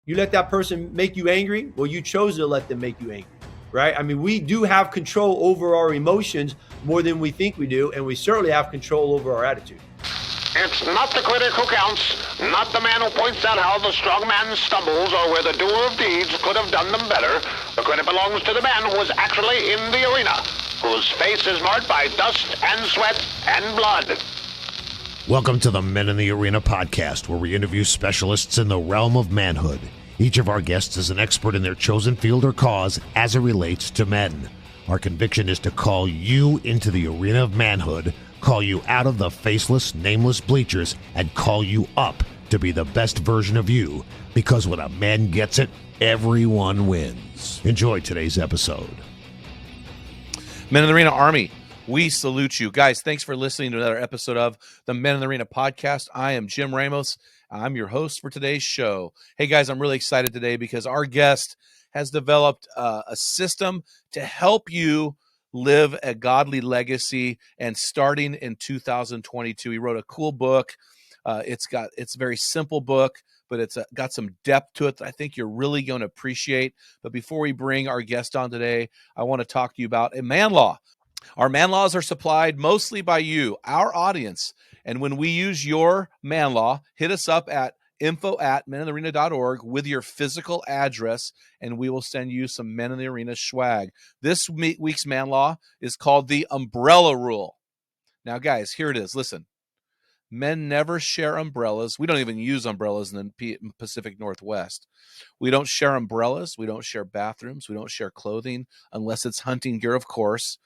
You let that person make you angry. Well, you chose to let them make you angry, right? I mean, we do have control over our emotions more than we think we do, and we certainly have control over our attitude. It's not the critic who counts, not the man who points out how the strong man stumbles or where the doer of deeds could have done them better. The credit belongs to the man who is actually in the arena, whose face is marked by dust and sweat and blood. Welcome to the Men in the Arena podcast, where we interview specialists in the realm of manhood. Each of our guests is an expert in their chosen field or cause as it relates to men. Our conviction is to call you into the arena of manhood, call you out of the faceless, nameless bleachers, and call you up to be the best version of you. Because when a man gets it, everyone wins. Enjoy today's episode. Men in the Arena Army, we salute you. Guys, thanks for listening to another episode of the Men in the Arena podcast. I am Jim Ramos. I'm your host for today's show. Hey, guys, I'm really excited today because our guest has developed a system to help you live a godly legacy, and starting in 2022. He wrote a cool book. It's a very simple book, but it's got some depth to it that I think you're really going to appreciate. But before we bring our guest on today, I want to talk to you about a man law. Our man laws are supplied mostly by you, our audience. And when we use your man law, hit us up at info@meninthearena.org with your physical address, and we will send you some Men in the Arena swag. This week's man law is called the umbrella rule. Now, guys, here it is. Listen, men never share umbrellas. We don't even use umbrellas in the Pacific Northwest. We don't share umbrellas. We don't share bathrooms. We don't share clothing unless it's hunting gear, of course.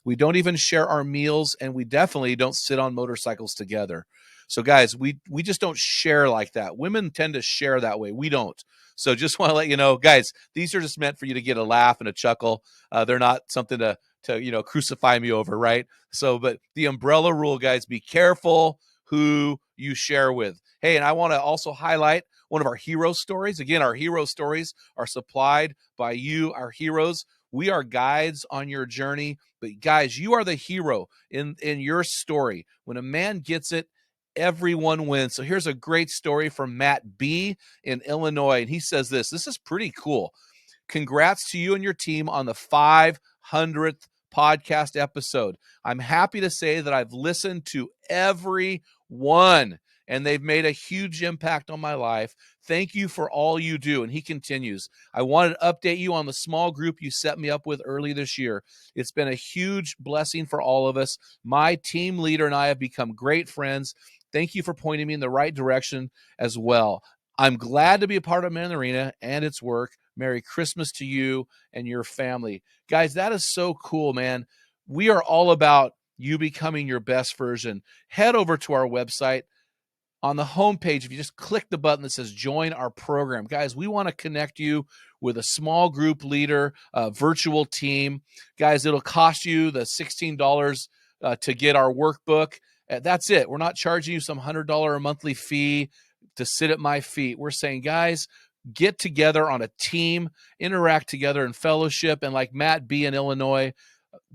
We don't even share our meals, and we definitely don't sit on motorcycles together. So, guys, we just don't share like that. Women tend to share that way. We don't. So just want to let you know, guys, these are just meant for you to get a laugh and a chuckle. They're not something to crucify me over, right? So, but the umbrella rule, guys, be careful who you share with. Hey, and I want to also highlight one of our hero stories. Again, our hero stories are supplied by you, our heroes. We are guides on your journey, but guys, you are the hero in your story. When a man gets it, everyone wins. So here's a great story from Matt B. in Illinois, and he says this is pretty cool. Congrats to you and your team on the 500th podcast episode. I'm happy to say that I've listened to every one, and they've made a huge impact on my life. Thank you for all you do. And he continues, I wanted to update you on the small group you set me up with early this year. It's been a huge blessing for all of us. My team leader and I have become great friends. Thank you for pointing me in the right direction as well. I'm glad to be a part of Men in the Arena and its work. Merry Christmas to you and your family. Guys, that is so cool, man. We are all about you becoming your best version. Head over to our website. On the homepage, if you just click the button that says join our program, guys, we want to connect you with a small group leader, a virtual team. Guys, it'll cost you the $16 to get our workbook. That's it. We're not charging you some $100 a monthly fee to sit at my feet. We're saying, guys, get together on a team, interact together in fellowship, and like Matt B. in Illinois,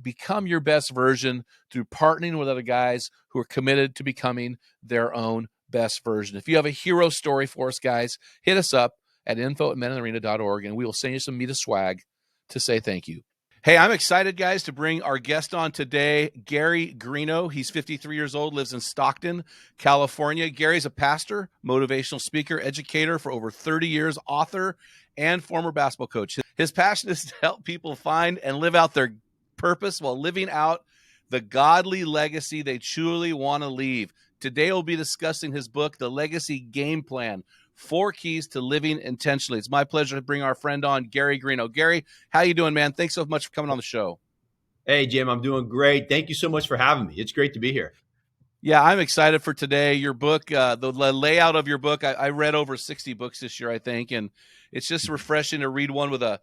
become your best version through partnering with other guys who are committed to becoming their own best version. If you have a hero story for us, guys, hit us up at info@meninthearena.org, and we will send you some Meet swag to say thank you. Hey, I'm excited, guys, to bring our guest on today, Gary Greeno. He's 53 years old, lives in Stockton, California. Gary's a pastor, motivational speaker, educator for over 30 years, author, and former basketball coach. His passion is to help people find and live out their purpose while living out the godly legacy they truly want to leave. Today, we'll be discussing his book, The Legacy Game Plan, 4 Keys to Living Intentionally. It's my pleasure to bring our friend on, Gary Greeno. Gary, how you doing, man? Thanks so much for coming on the show. Hey, Jim, I'm doing great. Thank you so much for having me. It's great to be here. Yeah, I'm excited for today. Your book, the layout of your book, I read over 60 books this year, I think, and it's just refreshing to read one with a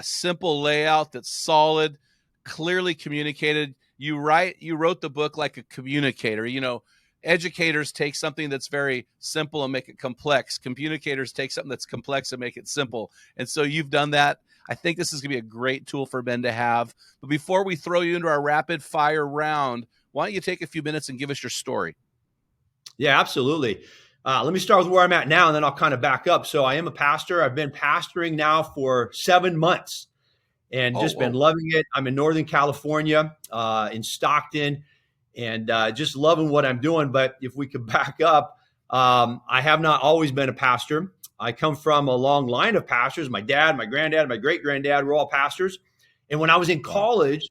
simple layout that's solid, clearly communicated. You wrote the book like a communicator. You know, educators take something that's very simple and make it complex. Communicators take something that's complex and make it simple. And so you've done that. I think this is going to be a great tool for men to have. But before we throw you into our rapid fire round, why don't you take a few minutes and give us your story? Yeah, absolutely. Let me start with where I'm at now, and then I'll kind of back up. So I am a pastor. I've been pastoring now for 7 months and just been loving it. I'm in Northern California, in Stockton, and just loving what I'm doing. But if we could back up, I have not always been a pastor. I come from a long line of pastors. My dad, my granddad, my great-granddad were all pastors. And when I was in college,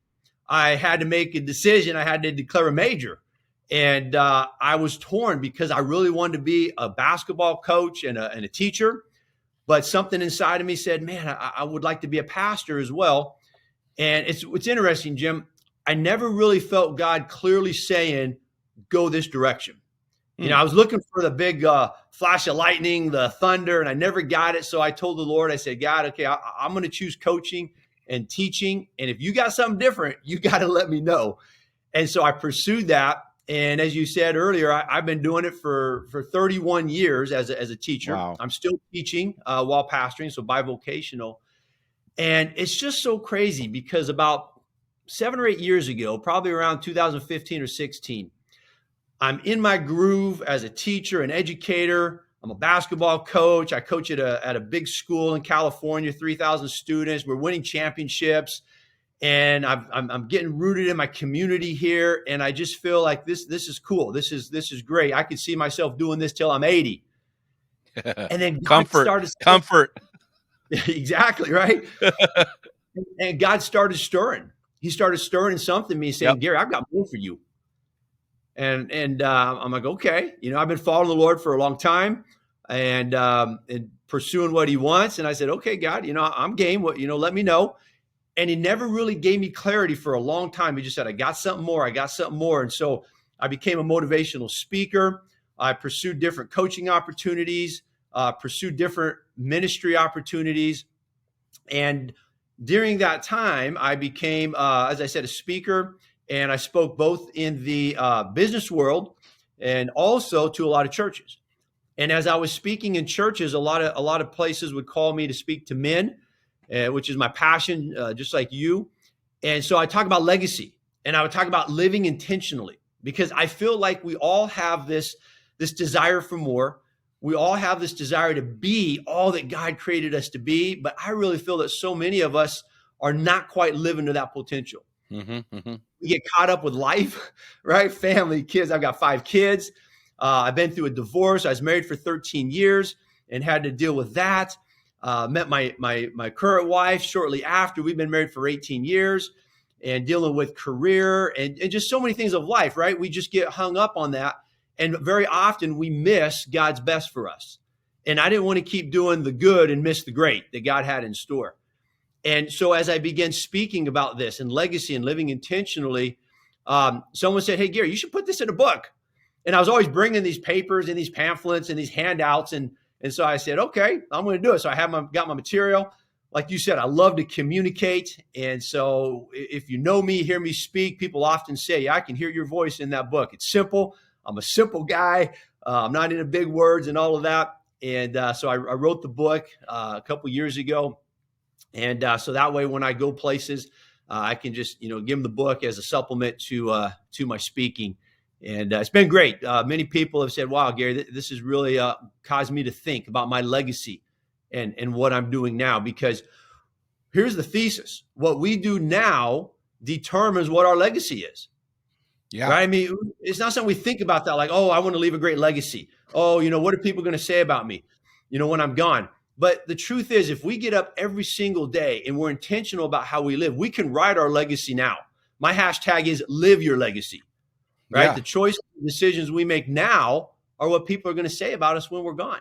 I had to make a decision. I had to declare a major. And I was torn because I really wanted to be a basketball coach and a teacher. But something inside of me said, man, I would like to be a pastor as well. And it's interesting, Jim. I never really felt God clearly saying, go this direction. You know, I was looking for the big flash of lightning, the thunder, and I never got it. So I told the Lord, I said, God, okay, I'm going to choose coaching and teaching. And if you got something different, you got to let me know. And so I pursued that. And as you said earlier, I've been doing it for 31 years as a teacher. Wow. I'm still teaching while pastoring, so bivocational. And it's just so crazy because about 7 or 8 years ago, probably around 2015 or 16, I'm in my groove as a teacher, an educator. I'm a basketball coach. I coach at a big school in California, 3,000 students. We're winning championships. And I'm getting rooted in my community here, and I just feel like this is cool. This is great. I could see myself doing this till I'm 80. And then God comfort. Exactly, right. And God started stirring. He started stirring something in me, saying, Gary, I've got more for you. And I'm like, okay, I've been following the Lord for a long time, and pursuing what He wants. And I said, okay, God, I'm game. What let me know. And He never really gave me clarity for a long time. He just said, I got something more. And so I became a motivational speaker. I pursued different coaching opportunities, pursued different ministry opportunities. And during that time, I became, as I said, a speaker. And I spoke both in the business world and also to a lot of churches. And as I was speaking in churches, a lot of places would call me to speak to men, which is my passion, just like you. And so I talk about legacy, and I would talk about living intentionally, because I feel like we all have this desire for more. We all have this desire to be all that God created us to be. But I really feel that so many of us are not quite living to that potential. We get caught up with life, right? Family, kids. I've got 5 kids. I've been through a divorce. I was married for 13 years and had to deal with that. Met my current wife shortly after. We've been married for 18 years and dealing with career and just so many things of life, right? We just get hung up on that. And very often we miss God's best for us. And I didn't want to keep doing the good and miss the great that God had in store. And so as I began speaking about this and legacy and living intentionally, someone said, hey, Gary, you should put this in a book. And I was always bringing these papers and these pamphlets and these handouts. And so I said, okay, I'm going to do it. So I got my material. Like you said, I love to communicate. And so if you know me, hear me speak, people often say, yeah, I can hear your voice in that book. It's simple. I'm a simple guy. I'm not into big words and all of that. And so I wrote the book a couple years ago. And so that way, when I go places, I can just, give them the book as a supplement to my speaking. And it's been great. Many people have said, wow, Gary, this has really caused me to think about my legacy and what I'm doing now. Because here's the thesis. What we do now determines what our legacy is. Yeah. Right? I mean, it's not something we think about that like, oh, I want to leave a great legacy. Oh, what are people going to say about me, when I'm gone? But the truth is, if we get up every single day and we're intentional about how we live, we can write our legacy now. My hashtag is live your legacy, right? Yeah. The choices and decisions we make now are what people are going to say about us when we're gone.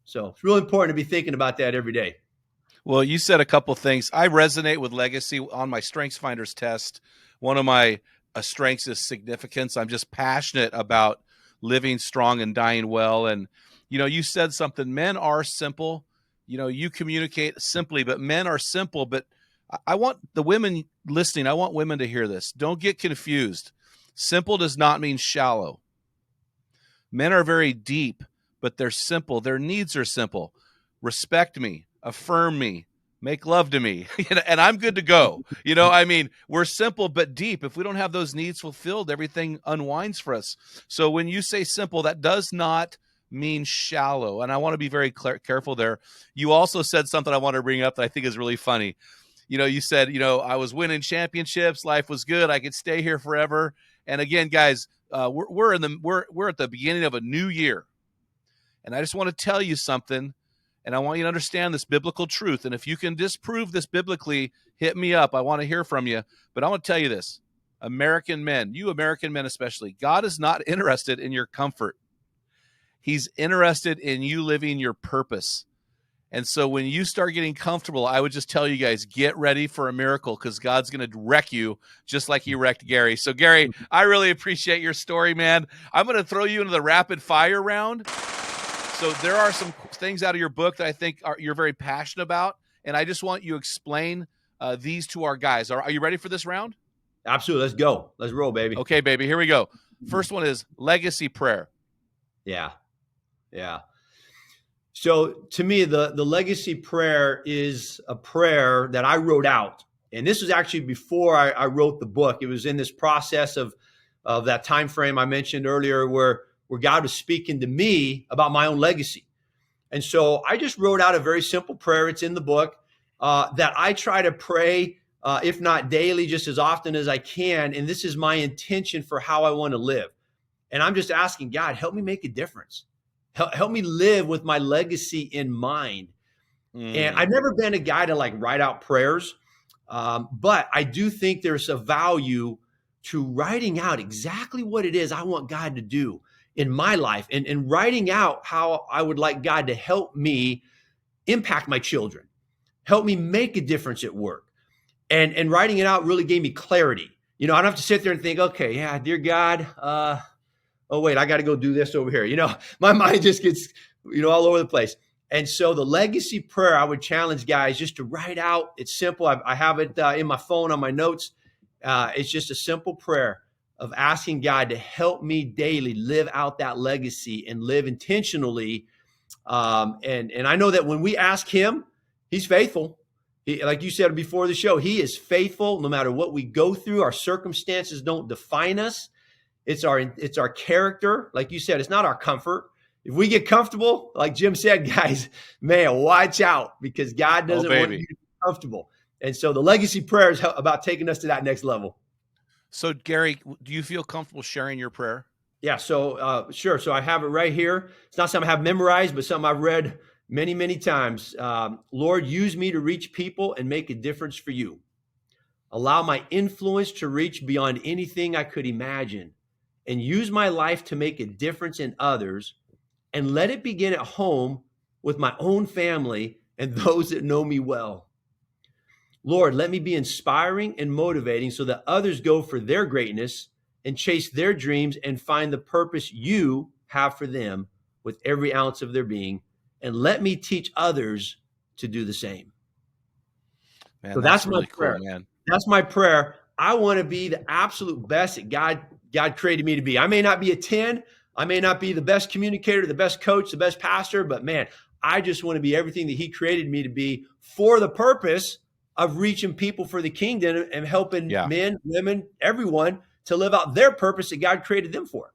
So it's really important to be thinking about that every day. Well, you said a couple things. I resonate with legacy on my StrengthsFinders test. One of my strengths is significance. I'm just passionate about living strong and dying well. And, you said something, men are simple. You communicate simply, but men are simple. But I want the women listening, I want women to hear this. Don't get confused. Simple does not mean shallow. Men are very deep, but they're simple. Their needs are simple. Respect me, affirm me, make love to me, and I'm good to go. We're simple but deep. If we don't have those needs fulfilled, everything unwinds for us. So when you say simple, that does not mean shallow. And I want to be very careful there. You also said something I want to bring up that I think is really funny. You said, I was winning championships. Life was good. I could stay here forever. And again, guys, we're at the beginning of a new year. And I just want to tell you something. And I want you to understand this biblical truth. And if you can disprove this biblically, hit me up. I want to hear from you. But I want to tell you this. American men, you American men especially, God is not interested in your comfort. He's interested in you living your purpose. And so when you start getting comfortable, I would just tell you guys, get ready for a miracle, because God's going to wreck you just like he wrecked Gary. So Gary, I really appreciate your story, man. I'm going to throw you into the rapid fire round. So there are some things out of your book that I think you're very passionate about. And I just want you to explain these to our guys. Are you ready for this round? Absolutely. Let's go. Let's roll, baby. Okay, baby. Here we go. First one is legacy prayer. Yeah. So to me, the legacy prayer is a prayer that I wrote out. And this was actually before I wrote the book. It was in this process of that time frame I mentioned earlier where God was speaking to me about my own legacy. And so I just wrote out a very simple prayer. It's in the book that I try to pray, if not daily, just as often as I can. And this is my intention for how I want to live. And I'm just asking God, help me make a difference. Help me live with my legacy in mind. And I've never been a guy to write out prayers, but I do think there's a value to writing out exactly what it is I want God to do in my life, and writing out how I would like God to help me impact my children, help me make a difference at work. And writing it out really gave me clarity. I don't have to sit there and think, okay, yeah, dear God, oh, wait, I got to go do this over here. My mind just gets, all over the place. And so the legacy prayer, I would challenge guys just to write out. It's simple. I have it in my phone on my notes. It's just a simple prayer of asking God to help me daily live out that legacy and live intentionally. And I know that when we ask him, he's faithful. Like you said before the show, he is faithful no matter what we go through. Our circumstances don't define us. It's our character. Like you said, it's not our comfort. If we get comfortable, like Jim said, guys, man, watch out, because God doesn't want you to be comfortable. And so the legacy prayer is about taking us to that next level. So Gary, do you feel comfortable sharing your prayer? Yeah. So sure. So I have it right here. It's not something I have memorized, but something I've read many, many times. Lord, use me to reach people and make a difference for you. Allow my influence to reach beyond anything I could imagine, and use my life to make a difference in others, and let it begin at home with my own family and those that know me well. Lord, let me be inspiring and motivating so that others go for their greatness and chase their dreams and find the purpose you have for them with every ounce of their being. And let me teach others to do the same. Man, so that's really my prayer. Cool, man. That's my prayer. I want to be the absolute best that God created me to be. I may not be a 10. I may not be the best communicator, the best coach, the best pastor, but man, I just want to be everything that he created me to be for the purpose of reaching people for the kingdom and helping men, women, everyone to live out their purpose that God created them for.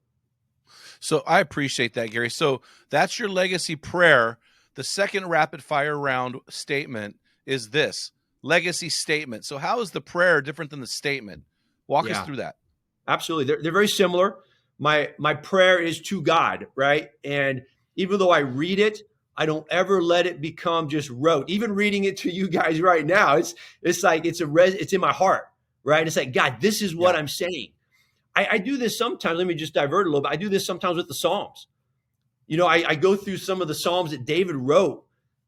So I appreciate that, Gary. So that's your legacy prayer. The second rapid fire round statement is this legacy statement. So how is the prayer different than the statement? Walk us through that. Absolutely. They're very similar. My prayer is to God, right? And even though I read it, I don't ever let it become just rote. Even reading it to you guys right now, it's like it's in my heart, right? It's like, God, this is what I'm saying. I do this sometimes. Let me just divert a little bit. I do this sometimes with the Psalms. I go through some of the Psalms that David wrote,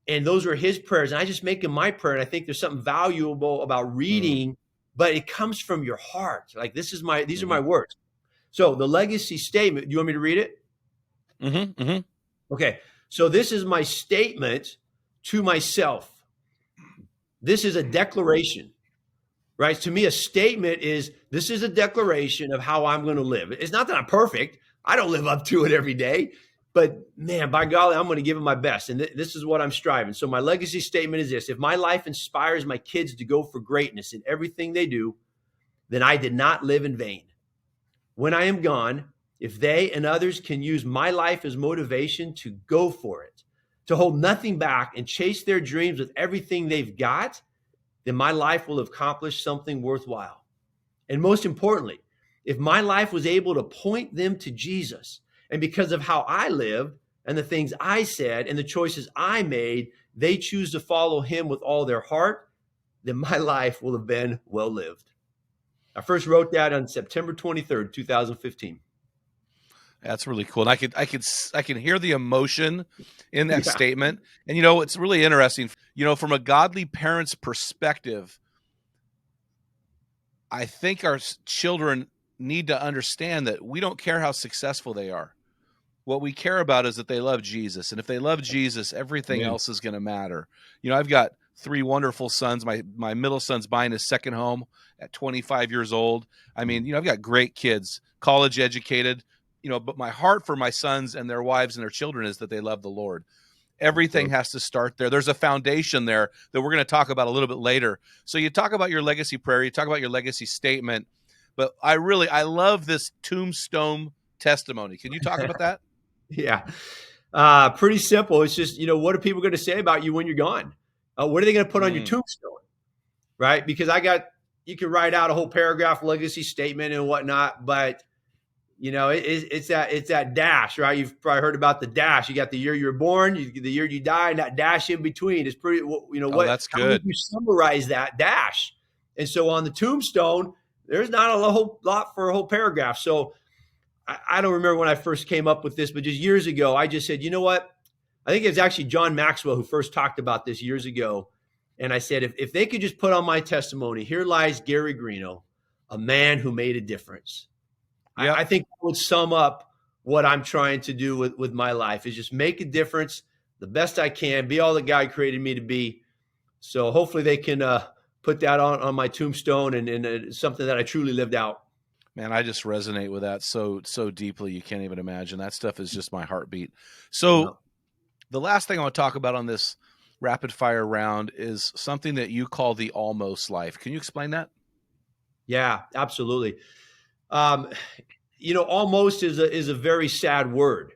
and those were his prayers. And I just make them my prayer. And I think there's something valuable about reading, but it comes from your heart. Like these are my words. So the legacy statement, do you want me to read it? Okay. So this is my statement to myself. This is a declaration, right? To me, a statement is, this is a declaration of how I'm going to live. It's not that I'm perfect. I don't live up to it every day, but man, by golly, I'm going to give it my best. And this is what I'm striving. So my legacy statement is this: if my life inspires my kids to go for greatness in everything they do, then I did not live in vain. When I am gone, If they and others can use my life as motivation to go for it, to hold nothing back and chase their dreams with everything they've got, then my life will have accomplished something worthwhile. And most importantly, if my life was able to point them to Jesus, and because of how I lived and the things I said and the choices I made, they choose to follow him with all their heart, then my life will have been well lived. I first wrote that on September 23rd, 2015. That's really cool. And I can hear the emotion in that Yeah. statement. And it's really interesting. From a godly parent's perspective, I think our children need to understand that we don't care how successful they are. What we care about is that they love Jesus. And if they love Jesus, everything else is going to matter. I've got 3 wonderful sons. My middle son's buying his second home at 25 years old. I mean, I've got great kids, college educated, but my heart for my sons and their wives and their children is that they love the Lord. Everything has to start there. There's a foundation there that we're going to talk about a little bit later. So you talk about your legacy prayer, you talk about your legacy statement, but I love this tombstone testimony. Can you talk about that? Yeah. Pretty simple. It's just, what are people going to say about you when you're gone? What are they going to put on your tombstone? Right? Because you can write out a whole paragraph legacy statement and whatnot, but it's that dash, right? You've probably heard about the dash. You got the year you were born, the year you died, and that dash in between is pretty, that's good. How would you summarize that dash? And so on the tombstone, there's not a whole lot for a whole paragraph. So I don't remember when I first came up with this, but just years ago, I just said, you know what? I think it was actually John Maxwell who first talked about this years ago. And I said, if they could just put on my testimony, here lies Gary Greeno, a man who made a difference. Yep. I think that would sum up what I'm trying to do with my life, is just make a difference the best I can, be all that God created me to be. So hopefully they can put that on my tombstone and something that I truly lived out. Man, I just resonate with that so deeply. You can't even imagine. That stuff is just my heartbeat. So the last thing I want to talk about on this rapid fire round is something that you call the almost life. Can you explain that? Yeah, absolutely. Almost is a very sad word.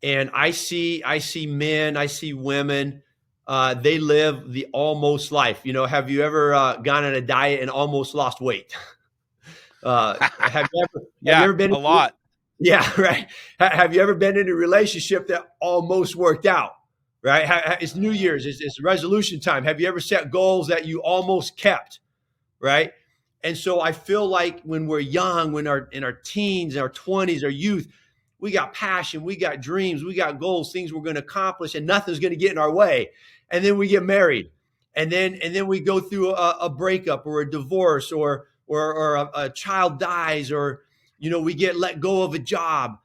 And I see men, I see women, they live the almost life. Have you ever gone on a diet and almost lost weight? Have you ever been a lot? Yeah, right. Have you ever been in a relationship that almost worked out? Right. It's New Year's. It's resolution time. Have you ever set goals that you almost kept? Right. And so I feel like when we're young, when in our teens, our 20s, our youth, we got passion, we got dreams, we got goals, things we're going to accomplish, and nothing's going to get in our way. And then we get married, and then we go through a breakup or a divorce, or a child dies, or we get let go of a job,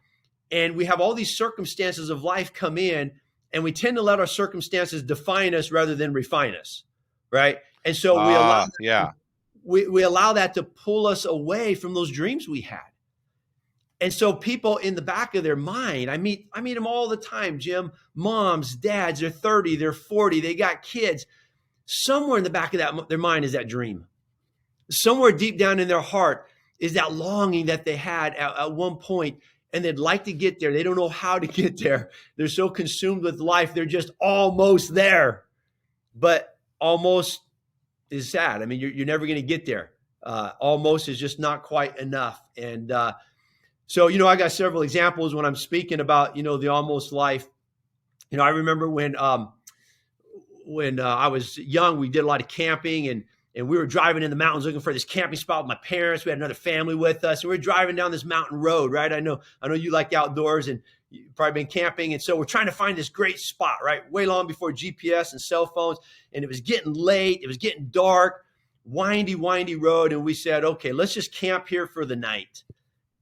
and we have all these circumstances of life come in, and we tend to let our circumstances define us rather than refine us, right? And so we allow that to pull us away from those dreams we had. And so people in the back of their mind, I meet them all the time, Jim, moms, dads, they're 30, they're 40, they got kids. Somewhere in the back of their mind is that dream. Somewhere deep down in their heart is that longing that they had at one point, and they'd like to get there. They don't know how to get there. They're so consumed with life. They're just almost there. But almost is sad. I mean, you're never going to get there. Almost is just not quite enough. And so, I got several examples when I'm speaking about, the almost life. I remember when I was young, we did a lot of camping, and we were driving in the mountains looking for this camping spot with my parents. We had another family with us, and we were driving down this mountain road, right? I know you like outdoors, and you've probably been camping. And so we're trying to find this great spot, right? Way long before GPS and cell phones. And it was getting late. It was getting dark, windy road. And we said, okay, let's just camp here for the night.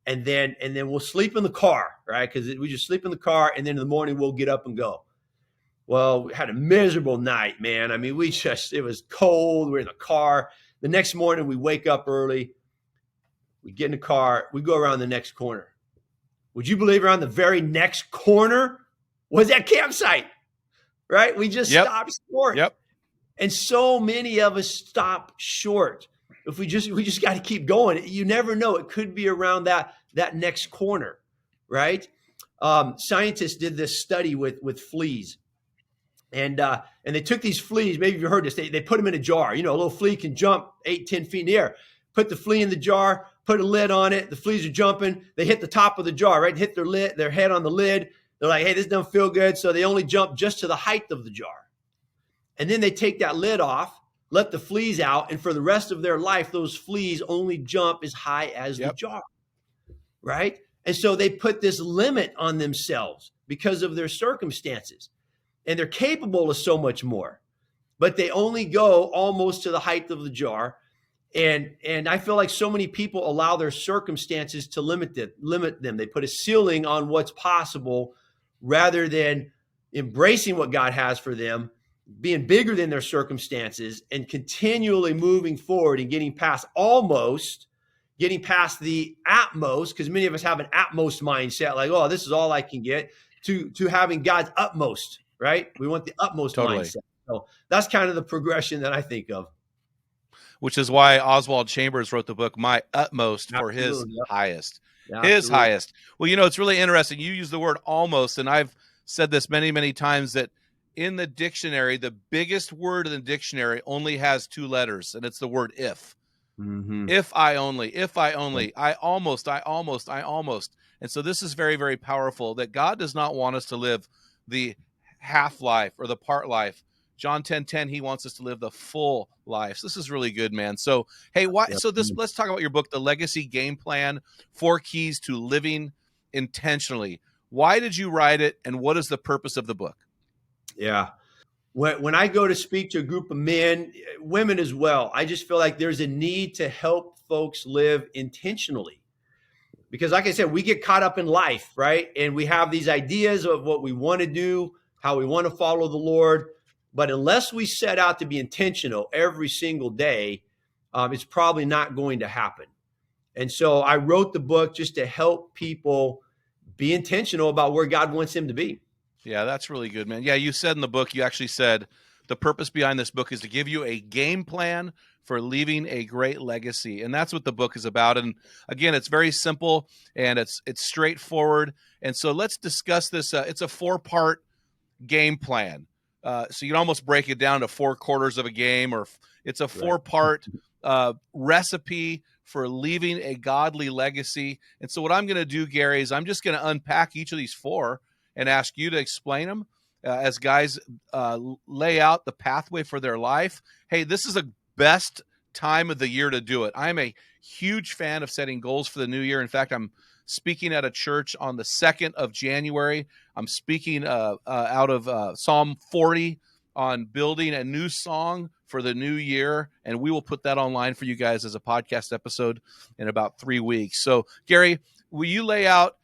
And then we'll sleep in the car, right? Because we just sleep in the car, and then in the morning we'll get up and go. Well, we had a miserable night, man. I mean, it was cold. We're in the car. The next morning we wake up early. We get in the car. We go around the next corner. Would you believe around the very next corner was that campsite, right? We just stopped short. Yep. And so many of us stop short. If we just got to keep going. You never know. It could be around that next corner. right? Scientists did this study with fleas. And they took these fleas, maybe you've heard this, they put them in a jar. A little flea can jump 8, 10 feet in the air. Put the flea in the jar, put a lid on it. The fleas are jumping. They hit the top of the jar, right? Hit their head on the lid. They're like, hey, this doesn't feel good. So they only jump just to the height of the jar. And then they take that lid off, let the fleas out. And for the rest of their life, those fleas only jump as high as the jar, right? And so they put this limit on themselves because of their circumstances. And they're capable of so much more, but they only go almost to the height of the jar. And I feel like so many people allow their circumstances to limit them. They put a ceiling on what's possible rather than embracing what God has for them, being bigger than their circumstances, and continually moving forward and getting past the utmost, because many of us have an utmost mindset, like, oh, this is all I can get, to having God's utmost. Right? We want the utmost mindset. So that's kind of the progression that I think of. Which is why Oswald Chambers wrote the book, My Utmost for His Highest. His highest. Well, it's really interesting. You use the word almost, and I've said this many, many times, that in the dictionary, the biggest word in the dictionary only has 2 letters, and it's the word if. Mm-hmm. If I only, I almost. And so this is very, very powerful, that God does not want us to live the half life or the part life. John 10:10, he wants us to live the full life. So this is really good, man. So, hey, let's talk about your book, The Legacy Game Plan, 4 Keys to Living Intentionally. Why did you write it, and what is the purpose of the book? Yeah. When I go to speak to a group of men, women as well, I just feel like there's a need to help folks live intentionally. Because like I said, we get caught up in life, right? And we have these ideas of what we want to do, how we want to follow the Lord. But unless we set out to be intentional every single day, it's probably not going to happen. And so I wrote the book just to help people be intentional about where God wants them to be. Yeah, that's really good, man. Yeah, you said in the book, you actually said the purpose behind this book is to give you a game plan for leaving a great legacy. And that's what the book is about. And again, it's very simple and it's straightforward. And so let's discuss this. It's a 4-part game plan. So you can almost break it down to 4 quarters of a game, or it's a 4-part recipe for leaving a godly legacy. And so what I'm going to do, Gary, is I'm just going to unpack each of these 4 and ask you to explain them as guys lay out the pathway for their life. Hey, this is the best time of the year to do it. I'm a huge fan of setting goals for the new year. In fact, I'm speaking at a church on the 2nd of January. I'm speaking out of Psalm 40 on building a new song for the new year, and we will put that online for you guys as a podcast episode in about 3 weeks. So, Gary, will you lay out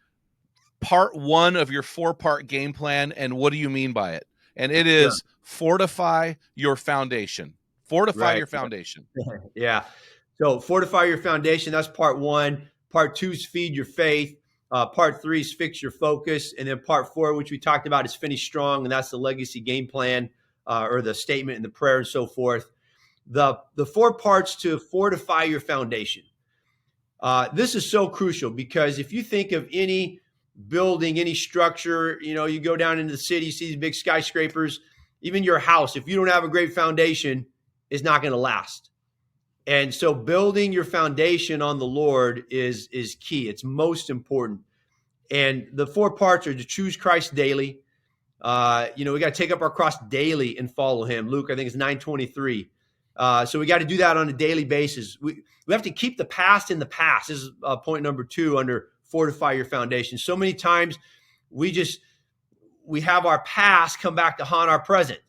part 1 of your 4-part game plan, and what do you mean by it? And it is fortify your foundation. Fortify your foundation. Yeah. So fortify your foundation, that's part 1. Part 2 is feed your faith. Part 3 is fix your focus. And then part 4, which we talked about, is finish strong. And that's the legacy game plan, or the statement and the prayer and so forth. The 4 parts to fortify your foundation. This is so crucial, because if you think of any building, any structure, you go down into the city, you see these big skyscrapers, even your house, if you don't have a great foundation, it's not going to last. And so building your foundation on the Lord is key. It's most important. And the 4 parts are to choose Christ daily. We got to take up our cross daily and follow him. Luke, I think it's 9:23. So we got to do that on a daily basis. We have to keep the past in the past. This is point number 2 under fortify your foundation. So many times we have our past come back to haunt our present.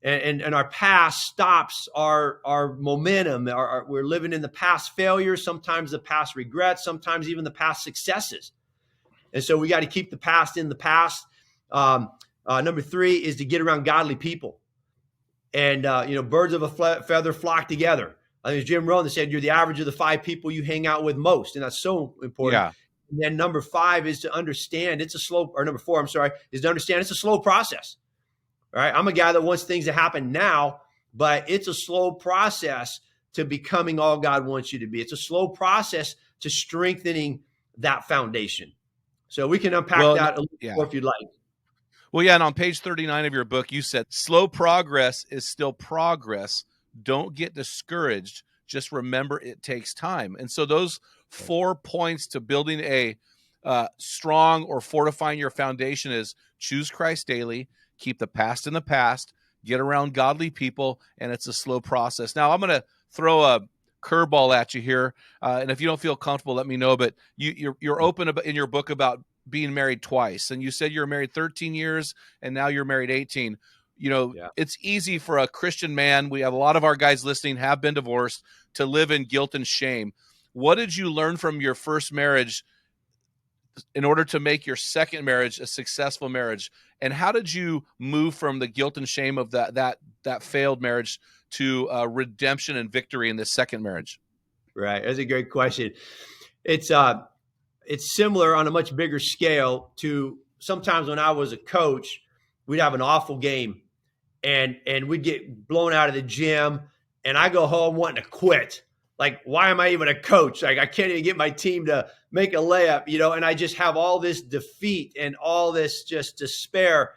And our past stops our momentum. We're living in the past failures, sometimes the past regrets, sometimes even the past successes. And so we got to keep the past in the past. Number 3 is to get around godly people. And, birds of a feather flock together. I think it's Jim Rohn that said you're the average of the 5 people you hang out with most. And that's so important. Yeah. And then number 5 is to understand number 4, I'm sorry, is to understand it's a slow process. All right. I'm a guy that wants things to happen now, but it's a slow process to becoming all God wants you to be. It's a slow process to strengthening that foundation. So we can unpack Well, that a little yeah. more if you'd like. Well, yeah, and on page 39 of your book, you said slow progress is still progress. Don't get discouraged. Just remember it takes time. And so those 4 points to building a strong or fortifying your foundation is choose Christ daily, keep the past in the past, get around godly people, and it's a slow process. Now, I'm going to throw a curveball at you here, and if you don't feel comfortable, let me know. But you're open about, in your book about being married twice, and you said you're married 13 years and now you're married 18. It's easy for a Christian man, we have a lot of our guys listening have been divorced, to live in guilt and shame. What did you learn from your first marriage in order to make your second marriage a successful marriage? And how did you move from the guilt and shame of that failed marriage to redemption and victory in this second marriage? Right. That's a great question. It's similar on a much bigger scale to sometimes when I was a coach, we'd have an awful game and we'd get blown out of the gym and I go home wanting to quit. Like, why am I even a coach? Like, I can't even get my team to make a layup, and I just have all this defeat and all this just despair.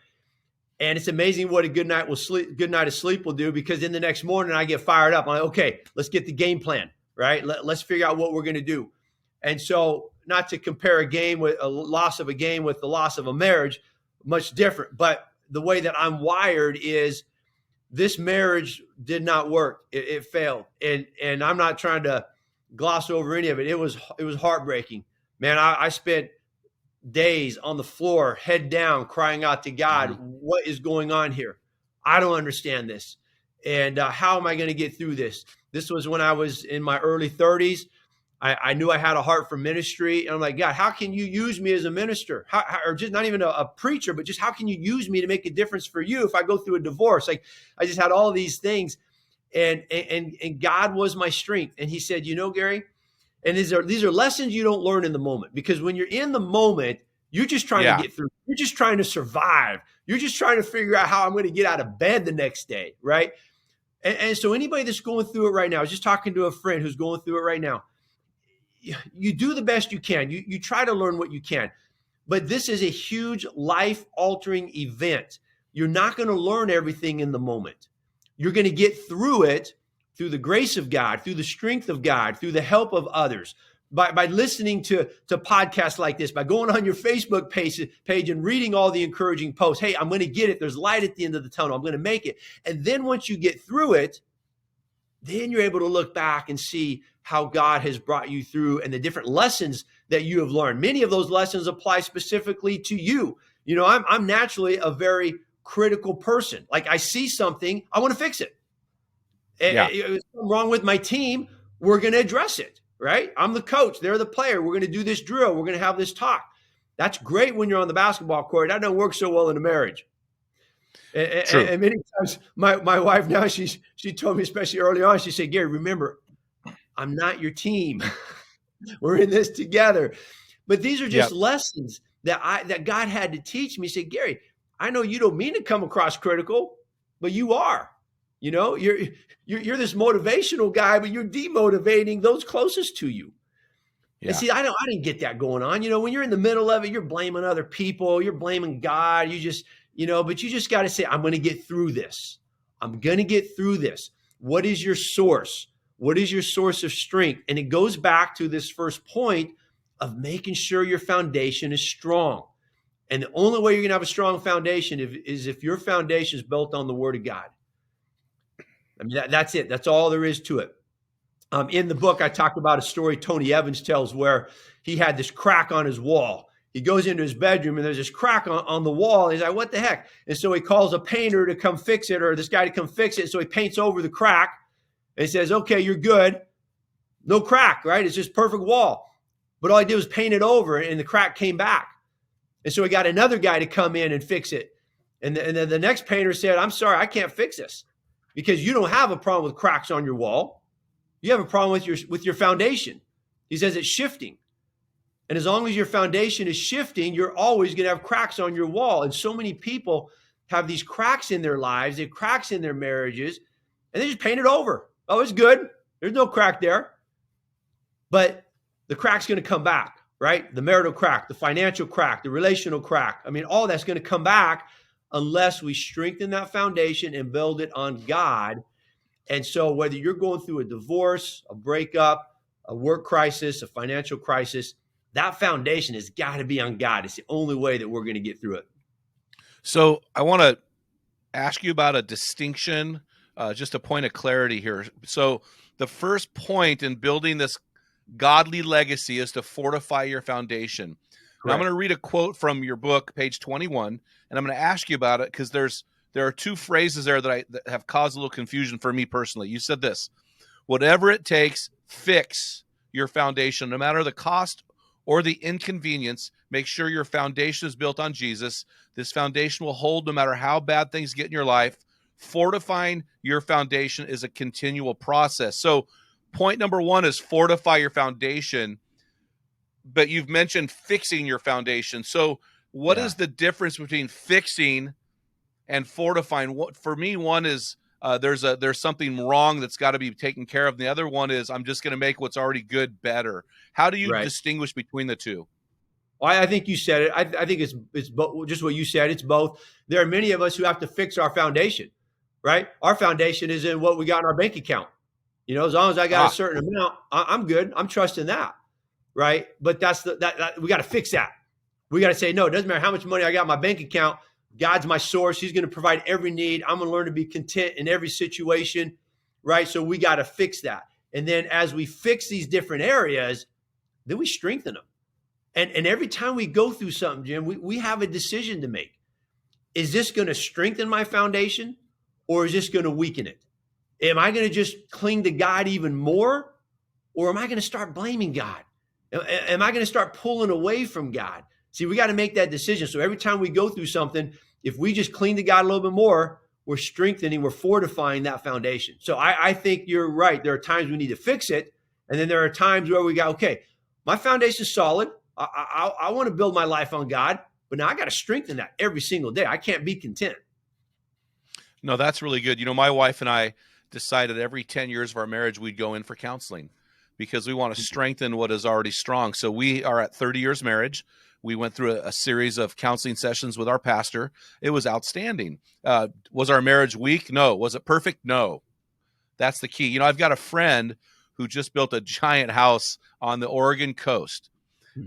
And it's amazing what a good night of sleep will do, because in the next morning I get fired up. I'm like, okay, let's get the game plan, right? Let's figure out what we're going to do. And so, not to compare a loss of a game with the loss of a marriage, much different. But the way that I'm wired is this marriage did not work. It failed. And I'm not trying to gloss over any of it. It was heartbreaking. Man, I spent days on the floor, head down, crying out to God, what is going on here? I don't understand this. And how am I going to get through this? This was when I was in my early 30s. I knew I had a heart for ministry. And I'm like, God, how can you use me as a minister? Or just not even a preacher, but just how can you use me to make a difference for you if I go through a divorce? Like, I just had all these things. And God was my strength. And he said, Gary, and these are lessons you don't learn in the moment, because when you're in the moment, you're just trying to get through. You're just trying to survive. You're just trying to figure out how I'm going to get out of bed the next day, right? And so anybody that's going through it right now, I was just talking to a friend who's going through it right now. You do the best you can. You try to learn what you can. But this is a huge life-altering event. You're not going to learn everything in the moment. You're going to get through it through the grace of God, through the strength of God, through the help of others, by listening to podcasts like this, by going on your Facebook page and reading all the encouraging posts. Hey, I'm going to get it. There's light at the end of the tunnel. I'm going to make it. And then once you get through it, then you're able to look back and see how God has brought you through and the different lessons that you have learned. Many of those lessons apply specifically to you. I'm naturally a very critical person. Like, I see something, I want to fix it. If something wrong with my team, we're going to address it, right? I'm the coach. They're the player. We're going to do this drill. We're going to have this talk. That's great when you're on the basketball court. That don't work so well in a marriage. And many times my wife now, she told me, especially early on, she said, Gary, remember, I'm not your team. We're in this together. But these are just lessons that God had to teach me. He said, Gary, I know you don't mean to come across critical, but you are. You're this motivational guy, but you're demotivating those closest to you. Yeah. And see, I didn't get that going on. When you're in the middle of it, you're blaming other people, you're blaming God. You just, but you just got to say, I'm going to get through this. I'm going to get through this. What is your source? What is your source of strength? And it goes back to this first point of making sure your foundation is strong. And the only way you're going to have a strong foundation is if your foundation is built on the Word of God. I mean, that's it. That's all there is to it. In the book, I talk about a story Tony Evans tells where he had this crack on his wall. He goes into his bedroom and there's this crack on the wall. And he's like, what the heck? And so he calls a painter to come fix it, or this guy to come fix it. So he paints over the crack and he says, okay, you're good. No crack, right? It's just perfect wall. But all I did was paint it over and the crack came back. And so he got another guy to come in and fix it. And then the next painter said, I'm sorry, I can't fix this because you don't have a problem with cracks on your wall. You have a problem with your foundation. He says it's shifting. And as long as your foundation is shifting, you're always going to have cracks on your wall. And so many people have these cracks in their lives, they have cracks in their marriages, and they just paint it over. Oh, it's good. There's no crack there. But the crack's going to come back. right? The marital crack, the financial crack, the relational crack. I mean, all that's going to come back unless we strengthen that foundation and build it on God. And so whether you're going through a divorce, a breakup, a work crisis, a financial crisis, that foundation has got to be on God. It's the only way that we're going to get through it. So I want to ask you about a distinction, just a point of clarity here. So the first point in building this godly legacy is to fortify your foundation. Now, I'm going to read a quote from your book, page 21, and I'm going to ask you about it because there are two phrases there that have caused a little confusion for me personally. You said this: whatever it takes, fix your foundation, no matter the cost or the inconvenience. Make sure your foundation is built on Jesus. This foundation will hold no matter how bad things get in your life. Fortifying your foundation is a continual process. So point number one is fortify your foundation, but you've mentioned fixing your foundation. So what is the difference between fixing and fortifying? What, for me, one is there's something wrong that's got to be taken care of. And the other one is I'm just going to make what's already good better. How do you distinguish between the two? Well, I think you said it. I think it's just what you said. It's both. There are many of us who have to fix our foundation, right? Our foundation is in what we got in our bank account. You know, as long as I got a certain amount, I'm good. I'm trusting that, right? But that's that we got to fix that. We got to say, no, it doesn't matter how much money I got in my bank account. God's my source. He's going to provide every need. I'm going to learn to be content in every situation, right? So we got to fix that. And then as we fix these different areas, then we strengthen them. And every time we go through something, Jim, we have a decision to make. Is this going to strengthen my foundation or is this going to weaken it? Am I going to just cling to God even more, or am I going to start blaming God? Am I going to start pulling away from God? See, we got to make that decision. So every time we go through something, if we just cling to God a little bit more, we're strengthening, we're fortifying that foundation. So I think you're right. There are times we need to fix it. And then there are times where we go, okay, my foundation is solid. I want to build my life on God, but now I got to strengthen that every single day. I can't be content. No, that's really good. You know, my wife and I decided every 10 years of our marriage, we'd go in for counseling because we want to strengthen what is already strong. So we are at 30 years marriage. We went through a series of counseling sessions with our pastor. It was outstanding. Was our marriage weak? No. Was it perfect? No. That's the key. You know, I've got a friend who just built a giant house on the Oregon coast.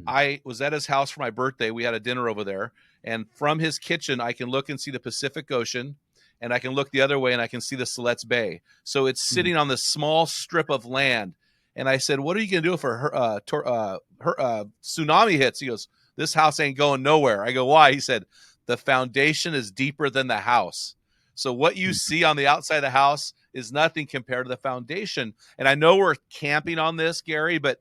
I was at his house for my birthday. We had a dinner over there. And from his kitchen, I can look and see the Pacific Ocean. And I can look the other way and I can see the Siletz Bay. So it's sitting on this small strip of land. And I said, what are you going to do if her tsunami hits? He goes, this house ain't going nowhere. I go, why? He said, the foundation is deeper than the house. So what you see on the outside of the house is nothing compared to the foundation. And I know we're camping on this, Gary, but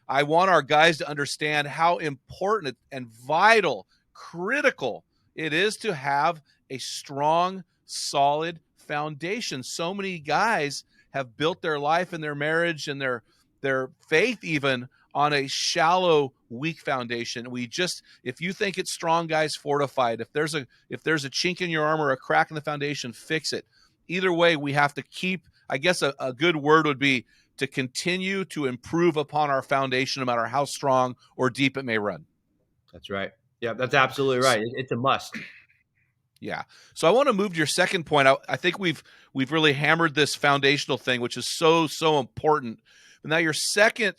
I want our guys to understand how important and vital, critical it is to have a strong, solid foundation. So many guys have built their life and their marriage and their faith even on a shallow, weak foundation. If you think it's strong, guys, fortify it. If there's a chink in your armor, a crack in the foundation, fix it. Either way, we have to keep, I guess a good word would be to continue to improve upon our foundation, no matter how strong or deep it may run. That's right. Yeah, that's absolutely right. It's a must. Yeah. So I want to move to your second point. I think we've really hammered this foundational thing, which is so important. But now your second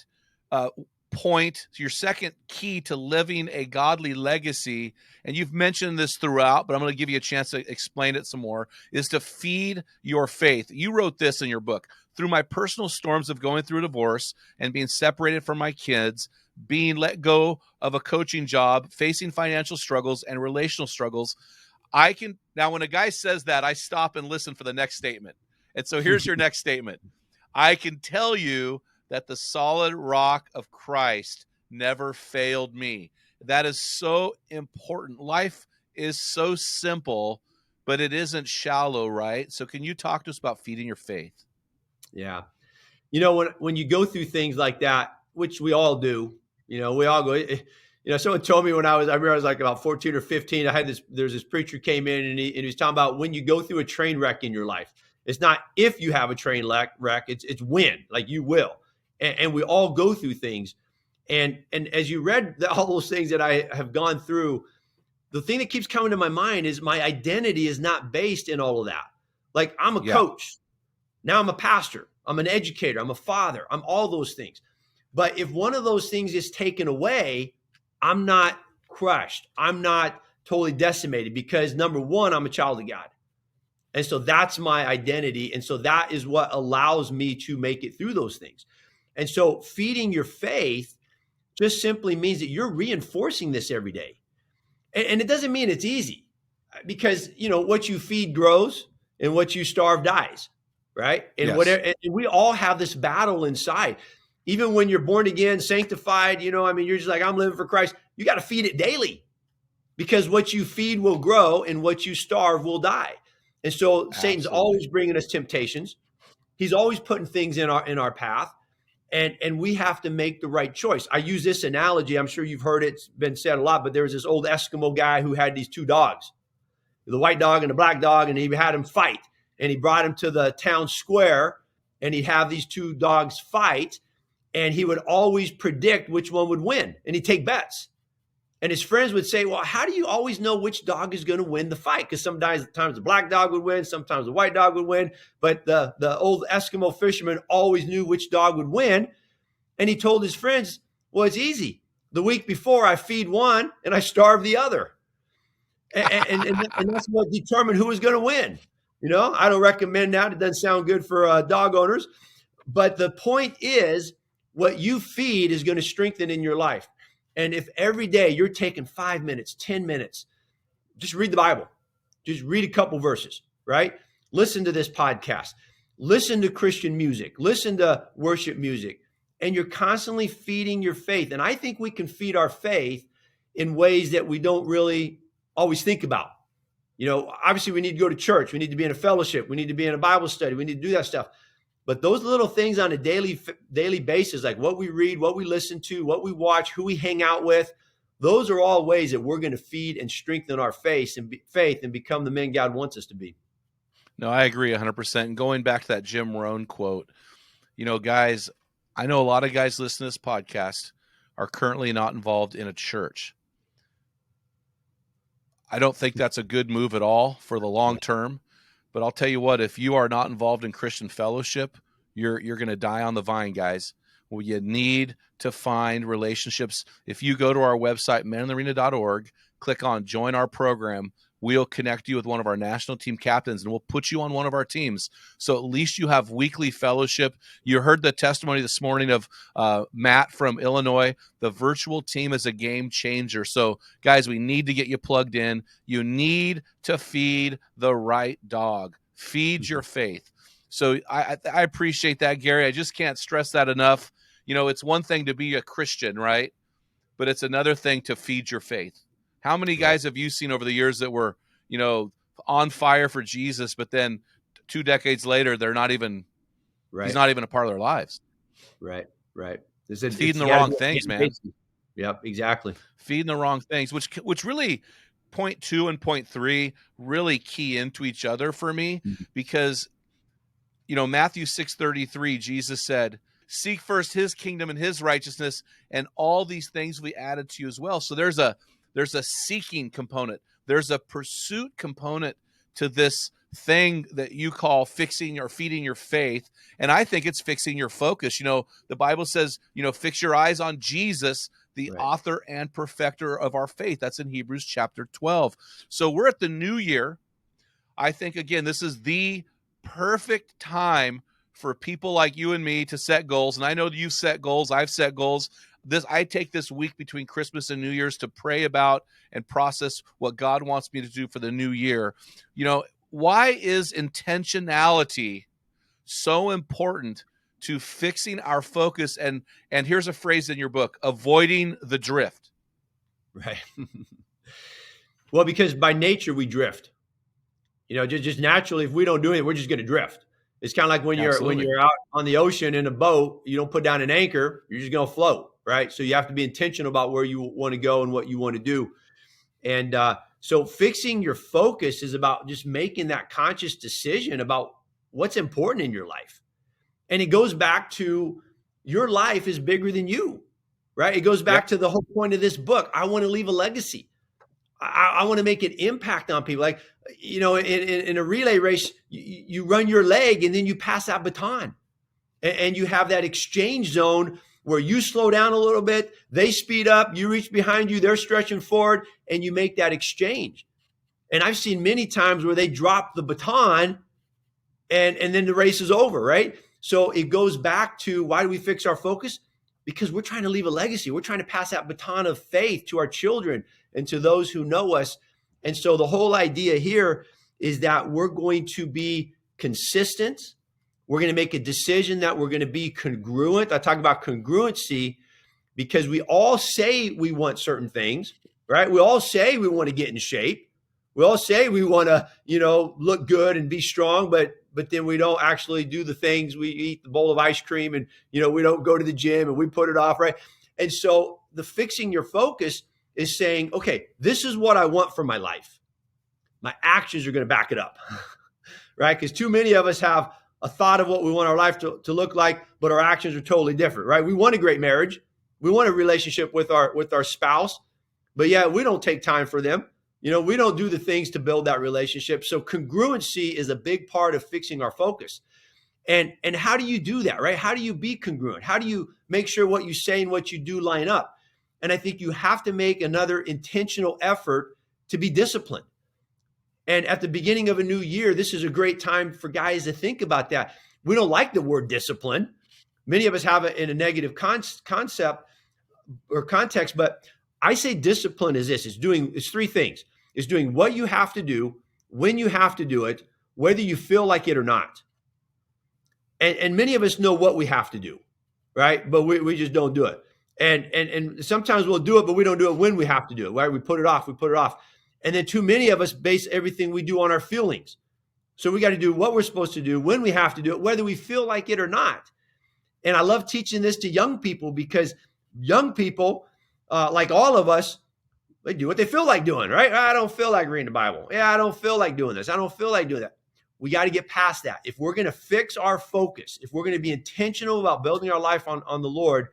point, your second key to living a godly legacy, and you've mentioned this throughout, but I'm going to give you a chance to explain it some more, is to feed your faith. You wrote this in your book. Through my personal storms of going through a divorce and being separated from my kids, being let go of a coaching job, facing financial struggles and relational struggles, now when a guy says that, I stop and listen for the next statement. And so here's your next statement. I can tell you that the solid rock of Christ never failed me. That is so important. Life is so simple, but it isn't shallow, right? So can you talk to us about feeding your faith? Yeah. You know, when you go through things like that, which we all do, you know, we all go, you know, someone told me when I remember I was like about 14 or 15, there's this preacher came in and he was talking about when you go through a train wreck in your life, it's not if you have a train wreck, it's when, like you will. And we all go through things. And as you read all those things that I have gone through, the thing that keeps coming to my mind is my identity is not based in all of that. Like, I'm a Yeah. coach. Now I'm a pastor. I'm an educator. I'm a father. I'm all those things. But if one of those things is taken away, I'm not crushed. I'm not totally decimated, because number one, I'm a child of God. And so that's my identity. And so that is what allows me to make it through those things. And so feeding your faith just simply means that you're reinforcing this every day. And it doesn't mean it's easy, because, what you feed grows and what you starve dies, right? And Yes. whatever, and we all have this battle inside. Even when you're born again, sanctified, you're just like, I'm living for Christ. You got to feed it daily, because what you feed will grow and what you starve will die. And so Satan's always bringing us temptations. He's always putting things in our path. And we have to make the right choice. I use this analogy. I'm sure you've heard it's been said a lot, but there was this old Eskimo guy who had these two dogs, the white dog and the black dog, and he had them fight. And he brought them to the town square, and he'd have these two dogs fight, and he would always predict which one would win, and he'd take bets. And his friends would say, well, how do you always know which dog is going to win the fight? Because sometimes the black dog would win, sometimes the white dog would win. But the old Eskimo fisherman always knew which dog would win. And he told his friends, well, it's easy. The week before, I feed one and I starve the other. And that's what determined who was going to win. I don't recommend that. It doesn't sound good for dog owners. But the point is, what you feed is going to strengthen in your life. And if every day you're taking 5 minutes, 10 minutes, just read the Bible, just read a couple verses, right? Listen to this podcast, listen to Christian music, listen to worship music, and you're constantly feeding your faith. And I think we can feed our faith in ways that we don't really always think about. Obviously we need to go to church. We need to be in a fellowship. We need to be in a Bible study. We need to do that stuff. But those little things on a daily basis, like what we read, what we listen to, what we watch, who we hang out with, those are all ways that we're going to feed and strengthen our faith and become the men God wants us to be. No, I agree 100%. And going back to that Jim Rohn quote, guys, I know a lot of guys listening to this podcast are currently not involved in a church. I don't think that's a good move at all for the long term. But I'll tell you what, if you are not involved in Christian fellowship, you're going to die on the vine, guys. Well, you need to find relationships. If you go to our website, meninthearena.org, click on join our program, we'll connect you with one of our national team captains, and we'll put you on one of our teams. So at least you have weekly fellowship. You heard the testimony this morning of Matt from Illinois. The virtual team is a game changer. So, guys, we need to get you plugged in. You need to feed the right dog. Feed your faith. So I appreciate that, Gary. I just can't stress that enough. It's one thing to be a Christian, right? But it's another thing to feed your faith. How many guys have you seen over the years that were, on fire for Jesus, but then 2 decades later, they're not even, he's not even a part of their lives. Right. Feeding the wrong things, man. Yep, exactly. Feeding the wrong things, which really point 2 and point 3 really key into each other for me, because, Matthew 6:33, Jesus said, seek first his kingdom and his righteousness, and all these things will be added to you as well. So there's a seeking component. There's a pursuit component to this thing that you call fixing or feeding your faith. And I think it's fixing your focus. The Bible says, fix your eyes on Jesus, the author and perfecter of our faith. That's in Hebrews chapter 12. So we're at the new year. I think, again, this is the perfect time for people like you and me to set goals. And I know you set goals. I've set goals. I take this week between Christmas and New Year's to pray about and process what God wants me to do for the new year. Why is intentionality so important to fixing our focus? And here's a phrase in your book, avoiding the drift. Right. Well, because by nature we drift. Just naturally, if we don't do it, we're just going to drift. It's kind of like when you're out on the ocean in a boat, you don't put down an anchor, you're just going to float, right? So you have to be intentional about where you want to go and what you want to do. And so fixing your focus is about just making that conscious decision about what's important in your life. And it goes back to your life is bigger than you. right? It goes back Yep. to the whole point of this book. I want to leave a legacy. I want to make an impact on people. Like, in a relay race, you run your leg and then you pass that baton, and you have that exchange zone where you slow down a little bit, they speed up, you reach behind you, they're stretching forward, and you make that exchange. And I've seen many times where they drop the baton and then the race is over, right? So it goes back to, why do we fix our focus? Because we're trying to leave a legacy. We're trying to pass that baton of faith to our children and to those who know us. And so the whole idea here is that we're going to be consistent. We're going to make a decision that we're going to be congruent. I talk about congruency because we all say we want certain things, right? We all say we want to get in shape. We all say we want to, look good and be strong, but then we don't actually do the things. We eat the bowl of ice cream and, we don't go to the gym and we put it off, right? And so the fixing your focus is saying, okay, this is what I want for my life. My actions are going to back it up, right? Because too many of us have a thought of what we want our life to look like, but our actions are totally different, right? We want a great marriage. We want a relationship with our spouse, but yeah, we don't take time for them. We don't do the things to build that relationship. So congruency is a big part of fixing our focus. And how do you do that, right? How do you be congruent? How do you make sure what you say and what you do line up? And I think you have to make another intentional effort to be disciplined. And at the beginning of a new year, this is a great time for guys to think about that. We don't like the word discipline. Many of us have it in a negative concept or context, but I say discipline is this. It's three things. It's doing what you have to do, when you have to do it, whether you feel like it or not. And many of us know what we have to do, right? But we just don't do it. And sometimes we'll do it, but we don't do it when we have to do it, right? We put it off. And then too many of us base everything we do on our feelings. So we got to do what we're supposed to do when we have to do it, whether we feel like it or not. And I love teaching this to young people because young people, like all of us, they do what they feel like doing, right? I don't feel like reading the Bible. Yeah, I don't feel like doing this. I don't feel like doing that. We got to get past that. If we're going to fix our focus, if we're going to be intentional about building our life on the Lord,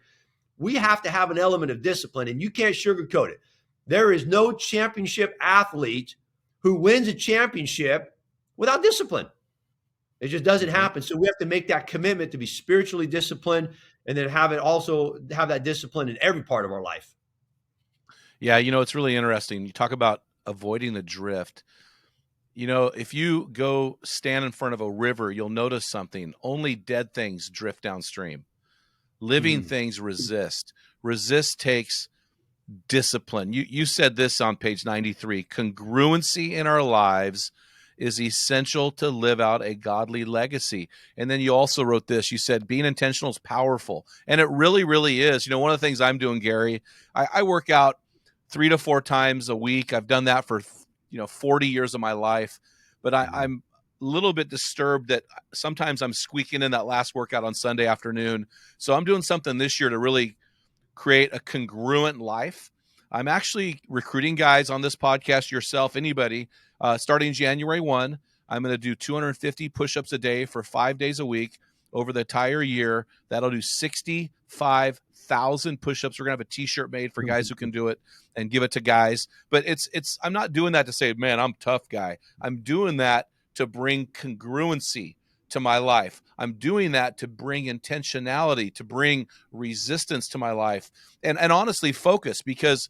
we have to have an element of discipline, and you can't sugarcoat it. There is no championship athlete who wins a championship without discipline. It just doesn't happen. So we have to make that commitment to be spiritually disciplined and then have that discipline in every part of our life. Yeah, it's really interesting. You talk about avoiding the drift. If you go stand in front of a river, you'll notice something. Only dead things drift downstream. Living things resist. Resist takes discipline. You said this on page 93. Congruency in our lives is essential to live out a godly legacy. And then you also wrote this. You said being intentional is powerful. And it really, really is. One of the things I'm doing, Gary, I work out 3 to 4 times a week. I've done that for 40 years of my life. But I'm a little bit disturbed that sometimes I'm squeaking in that last workout on Sunday afternoon. So I'm doing something this year to really create a congruent life. I'm actually recruiting guys on this podcast, yourself, anybody, starting January 1. I'm going to do 250 push-ups a day for 5 days a week over the entire year. That'll do 65,000 push-ups. We're going to have a t-shirt made for guys who can do it and give it to guys. But I'm not doing that to say, man, I'm a tough guy. I'm doing that to bring congruency to my life. I'm doing that to bring intentionality, to bring resistance to my life, and honestly focus, because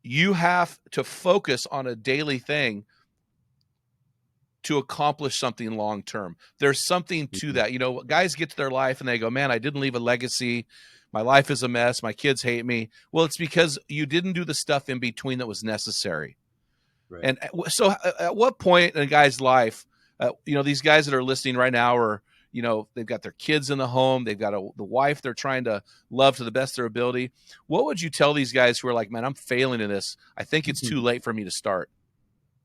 you have to focus on a daily thing to accomplish something long term. There's something to that. Guys get to their life and they go, man, I didn't leave a legacy. My life is a mess. My kids hate me. Well, it's because you didn't do the stuff in between that was necessary. Right. And so at what point in a guy's life, these guys that are listening right now are, they've got their kids in the home. They've got the wife they're trying to love to the best of their ability. What would you tell these guys who are like, man, I'm failing in this. I think it's too late for me to start.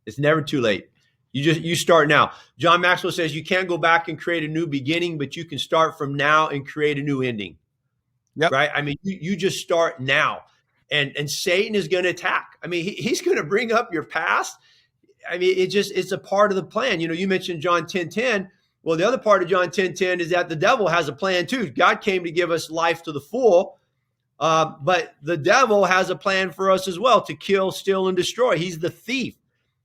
It's never too late. You start now. John Maxwell says you can't go back and create a new beginning, but you can start from now and create a new ending. Yep. Right? I mean, you just start now. And Satan is going to attack. I mean, he's going to bring up your past. I mean, it's a part of the plan. You mentioned John 10:10. Well, the other part of John 10:10 is that the devil has a plan too. God came to give us life to the full, But the devil has a plan for us as well, to kill, steal, and destroy. He's the thief.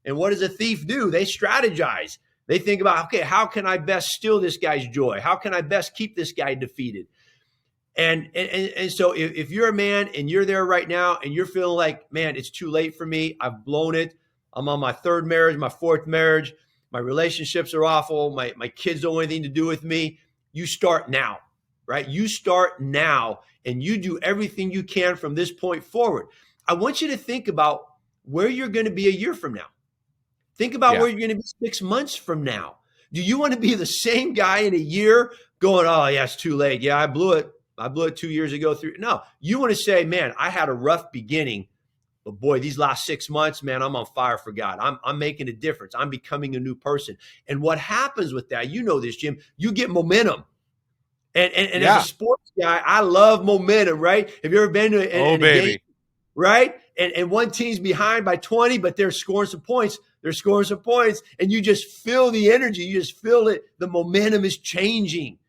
And what does a thief do? They strategize. They think about, okay, how can I best steal this guy's joy? How can I best keep this guy defeated? And so if you're a man and you're there right now and you're feeling like, man, it's too late for me, I've blown it, I'm on my third marriage, my fourth marriage, my relationships are awful, my kids don't want anything to do with me, you start now, right? You start now and you do everything you can from this point forward. I want you to think about where you're going to be a year from now. Think about where you're going to be 6 months from now. Do you want to be the same guy in a year going, oh, yeah, it's too late. Yeah, I blew it. I blew it 2 years ago. No, you want to say, man, I had a rough beginning, but boy, these last 6 months, man, I'm on fire for God. I'm making a difference. I'm becoming a new person. And what happens with that, you know this, Jim, you get momentum. And as a sports guy, I love momentum, right? Have you ever been to a game, right? And one team's behind by 20, but they're scoring some points. They're scoring some points, and you just feel the energy. You just feel it. The momentum is changing.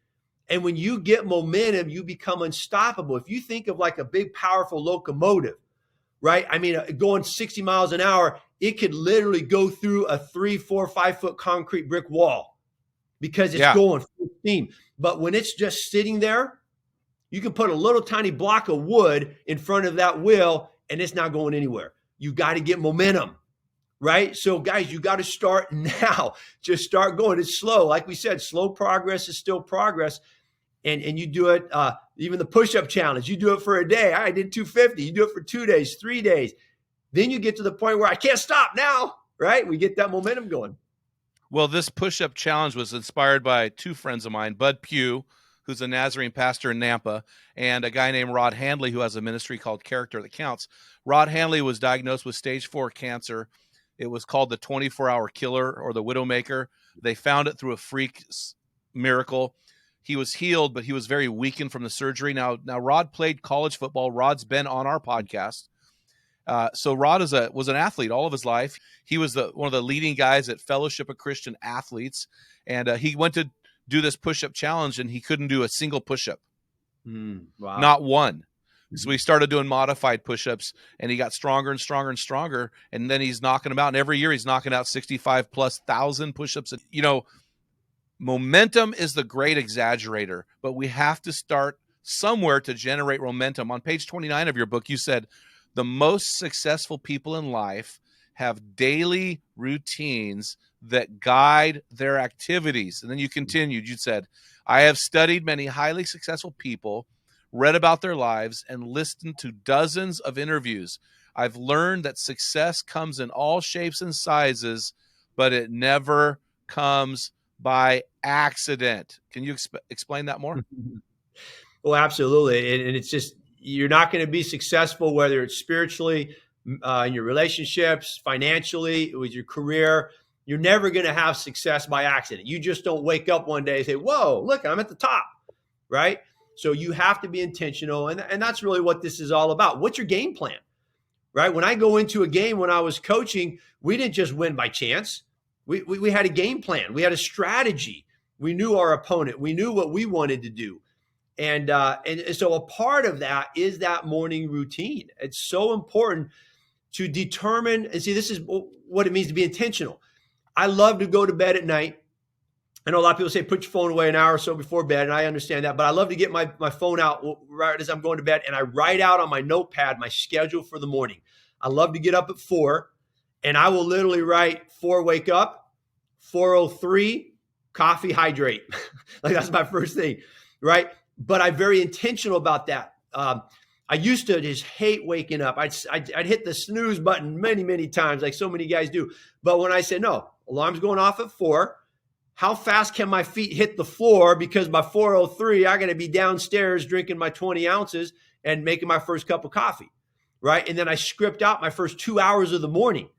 And when you get momentum, you become unstoppable. If you think of like a big, powerful locomotive, right? I mean, going 60 miles an hour, it could literally go through a 3, 4, 5 foot concrete brick wall because it's going full steam. But when it's just sitting there, you can put a little tiny block of wood in front of that wheel and it's not going anywhere. You got to get momentum, right? So guys, you got to start now. Just start going. It's slow. Like we said, slow progress is still progress. And you do it, even the push-up challenge, you do it for a day. I did 250. You do it for 2 days, 3 days. Then you get to the point where I can't stop now, right? We get that momentum going. Well, this push-up challenge was inspired by two friends of mine, Bud Pugh, who's a Nazarene pastor in Nampa, and a guy named Rod Handley, who has a ministry called Character That Counts. Rod Handley was diagnosed with stage 4 cancer. It was called the 24-hour killer or the widowmaker. They found it through a freak miracle. He was healed, but he was very weakened from the surgery. Now Rod played college football. Rod's been on our podcast. So Rod was an athlete all of his life. He was one of the leading guys at Fellowship of Christian Athletes. And he went to do this push-up challenge, and he couldn't do a single push-up. Wow. Not one. So he started doing modified push-ups, and he got stronger and stronger and stronger. And then he's knocking them out. And every year he's knocking out 65,000+ push-ups. You know, momentum is the great exaggerator, but we have to start somewhere to generate momentum. On page 29 of your book, you said the most successful people in life have daily routines that guide their activities. And then you continued, you said, I have studied many highly successful people, read about their lives, and listened to dozens of interviews. I've learned that success comes in all shapes and sizes, but it never comes by accident. Can you explain that more? Well, absolutely. And it's just, you're not going to be successful, whether it's spiritually, in your relationships, financially, with your career. You're never going to have success by accident. You just don't wake up one day and say, whoa, look, I'm at the top, right? So you have to be intentional. And that's really what this is all about. What's your game plan, right? When I go into a game, when I was coaching, we didn't just win by chance. We had a game plan. We had a strategy. We knew our opponent. We knew what we wanted to do. And so a part of that is that morning routine. It's so important to determine, and see, this is what it means to be intentional. I love to go to bed at night. I know a lot of people say, put your phone away an hour or so before bed, and I understand that, but I love to get my phone out right as I'm going to bed, and I write out on my notepad my schedule for the morning. I love to get up at 4, and I will literally write 4, wake up, 4:03, coffee, hydrate. Like that's my first thing, right? But I'm very intentional about that. I used to just hate waking up. I'd hit the snooze button many, many times, like so many guys do. But when I said, no, alarm's going off at 4, how fast can my feet hit the floor? Because by 4:03, I got to be downstairs drinking my 20 ounces and making my first cup of coffee, right? And then I script out my first 2 hours of the morning.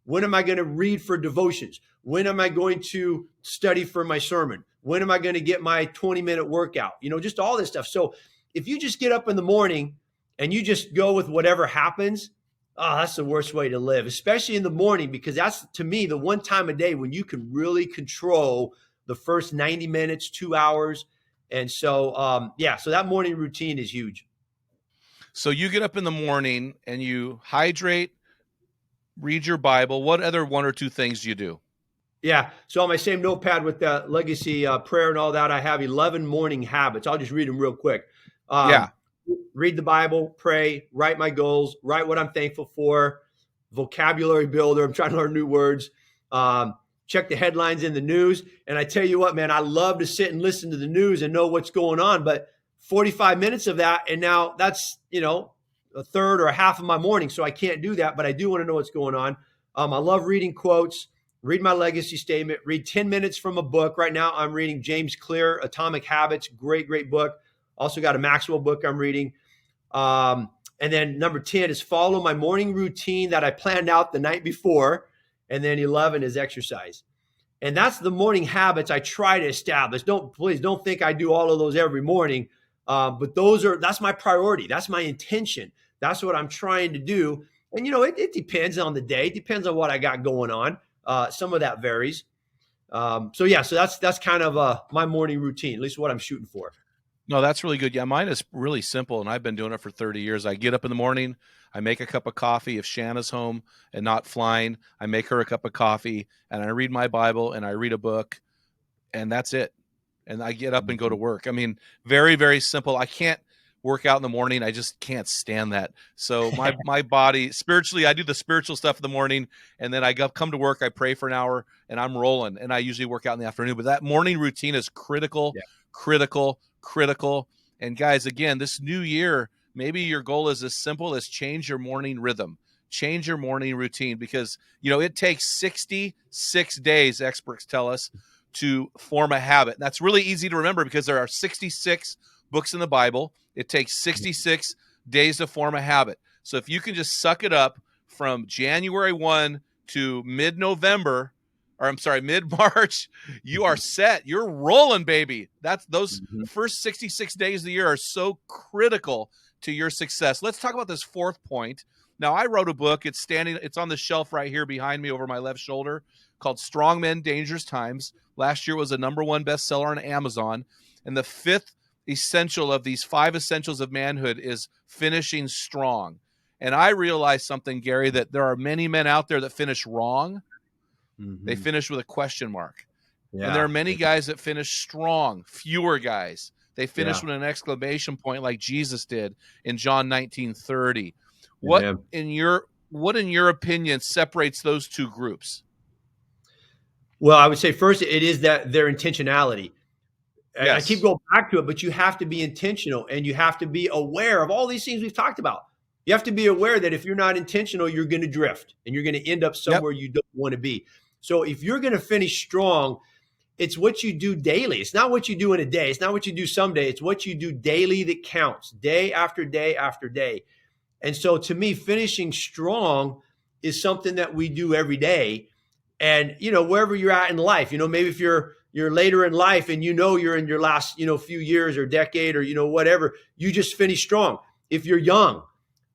When am I going to read for devotions? When am I going to study for my sermon? When am I going to get my 20-minute workout? You know, just all this stuff. So if you just get up in the morning and you just go with whatever happens, that's the worst way to live, especially in the morning, because that's, to me, the one time a day when you can really control the first 90 minutes, 2 hours. And so, so that morning routine is huge. So you get up in the morning and you hydrate, read your Bible. What other one or two things do you do? Yeah. So on my same notepad with the legacy prayer and all that, I have 11 morning habits. I'll just read them real quick. Yeah. Read the Bible, pray, write my goals, write what I'm thankful for, vocabulary builder. I'm trying to learn new words. Check the headlines in the news. And I tell you what, man, I love to sit and listen to the news and know what's going on. But 45 minutes of that, and now that's, a third or a half of my morning. So I can't do that, but I do want to know what's going on. I love reading quotes, read my legacy statement, read 10 minutes from a book. Right now I'm reading James Clear, Atomic Habits. Great, great book. Also got a Maxwell book I'm reading. And then number 10 is follow my morning routine that I planned out the night before. And then 11 is exercise. And that's the morning habits I try to establish. Please don't think I do all of those every morning. But that's my priority. That's my intention. That's what I'm trying to do. And, it depends on the day. It depends on what I got going on. Some of that varies. So that's kind of my morning routine, at least what I'm shooting for. No, that's really good. Yeah, mine is really simple, and I've been doing it for 30 years. I get up in the morning, I make a cup of coffee. If Shanna's home and not flying, I make her a cup of coffee, and I read my Bible, and I read a book, and that's it. And I get up and go to work. I mean, very, very simple. I can't work out in the morning. I just can't stand that. So my body, spiritually, I do the spiritual stuff in the morning, and then I come to work, I pray for an hour, and I'm rolling, and I usually work out in the afternoon. But that morning routine is critical, critical. And guys, again, this new year, maybe your goal is as simple as change your morning rhythm, change your morning routine, because, it takes 66 days, experts tell us, to form a habit. And that's really easy to remember because there are 66 books in the Bible. It takes 66 days to form a habit. So if you can just suck it up from January 1 to mid-November, mid-March, you are set. You're rolling, baby. Those first 66 days of the year are so critical to your success. Let's talk about this fourth point. Now, I wrote a book. It's on the shelf right here behind me over my left shoulder, called Strong Men, Dangerous Times. Last year was a #1 bestseller on Amazon. And the fifth essential of these 5 essentials of manhood is finishing strong. And I realized something, Gary, that there are many men out there that finish wrong. They finish with a question mark. Yeah. And there are many guys that finish strong, fewer guys. They finish with an exclamation point like Jesus did in John 19:30. What in your opinion separates those two groups? Well, I would say first it is that their intentionality. Yes. I keep going back to it, but you have to be intentional and you have to be aware of all these things we've talked about. You have to be aware that if you're not intentional, you're going to drift and you're going to end up somewhere you don't want to be. So if you're going to finish strong, it's what you do daily. It's not what you do in a day. It's not what you do someday. It's what you do daily that counts, day after day after day. And so to me, finishing strong is something that we do every day. And, wherever you're at in life, maybe if you're later in life and you're in your last, few years or decade or, whatever, you just finish strong. If you're young,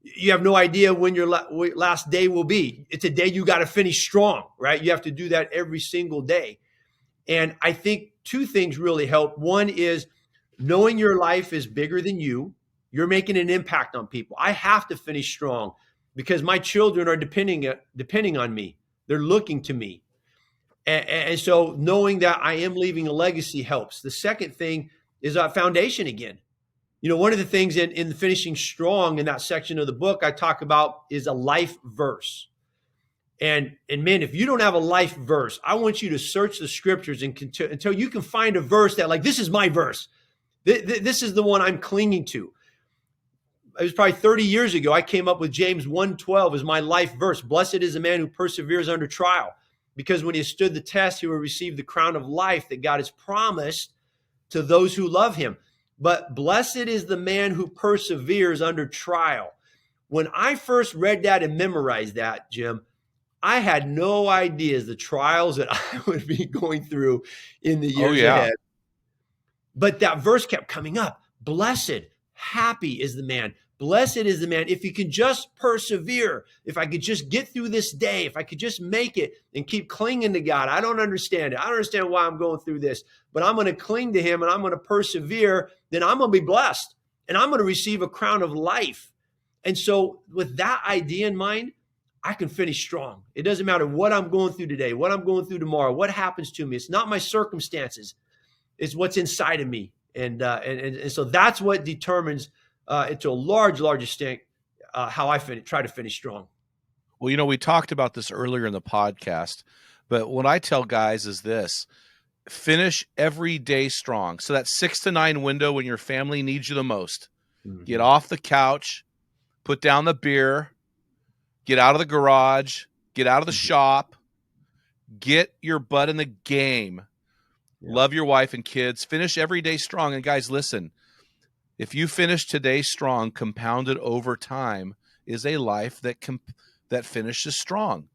you have no idea when your last day will be. It's a day you got to finish strong, right? You have to do that every single day. And I think 2 things really help. One is knowing your life is bigger than you. You're making an impact on people. I have to finish strong because my children are depending on me. They're looking to me. And so knowing that I am leaving a legacy helps. The second thing is a foundation again. One of the things in finishing strong in that section of the book I talk about is a life verse. And men, if you don't have a life verse, I want you to search the scriptures until you can find a verse that this is my verse. This is the one I'm clinging to. It was probably 30 years ago. I came up with James 1:12 as my life verse. Blessed is the man who perseveres under trial, because when he has stood the test, he will receive the crown of life that God has promised to those who love him. But blessed is the man who perseveres under trial. When I first read that and memorized that, Jim, I had no idea the trials that I would be going through in the years ahead. But that verse kept coming up. Blessed, happy is the man. Blessed is the man. If he can just persevere, if I could just get through this day, if I could just make it and keep clinging to God. I don't understand it. I don't understand why I'm going through this, but I'm going to cling to him and I'm going to persevere. Then I'm going to be blessed and I'm going to receive a crown of life. And so with that idea in mind, I can finish strong. It doesn't matter what I'm going through today, what I'm going through tomorrow, what happens to me. It's not my circumstances. It's what's inside of me. And so that's what determines, to a large extent, how I try to finish strong. Well, we talked about this earlier in the podcast, but what I tell guys is this: finish every day strong. So that 6 to 9 window when your family needs you the most, get off the couch, put down the beer, get out of the garage, get out of the shop, get your butt in the game. Yeah. Love your wife and kids. Finish every day strong. And guys, listen, if you finish today strong, compounded over time is a life that finishes strong.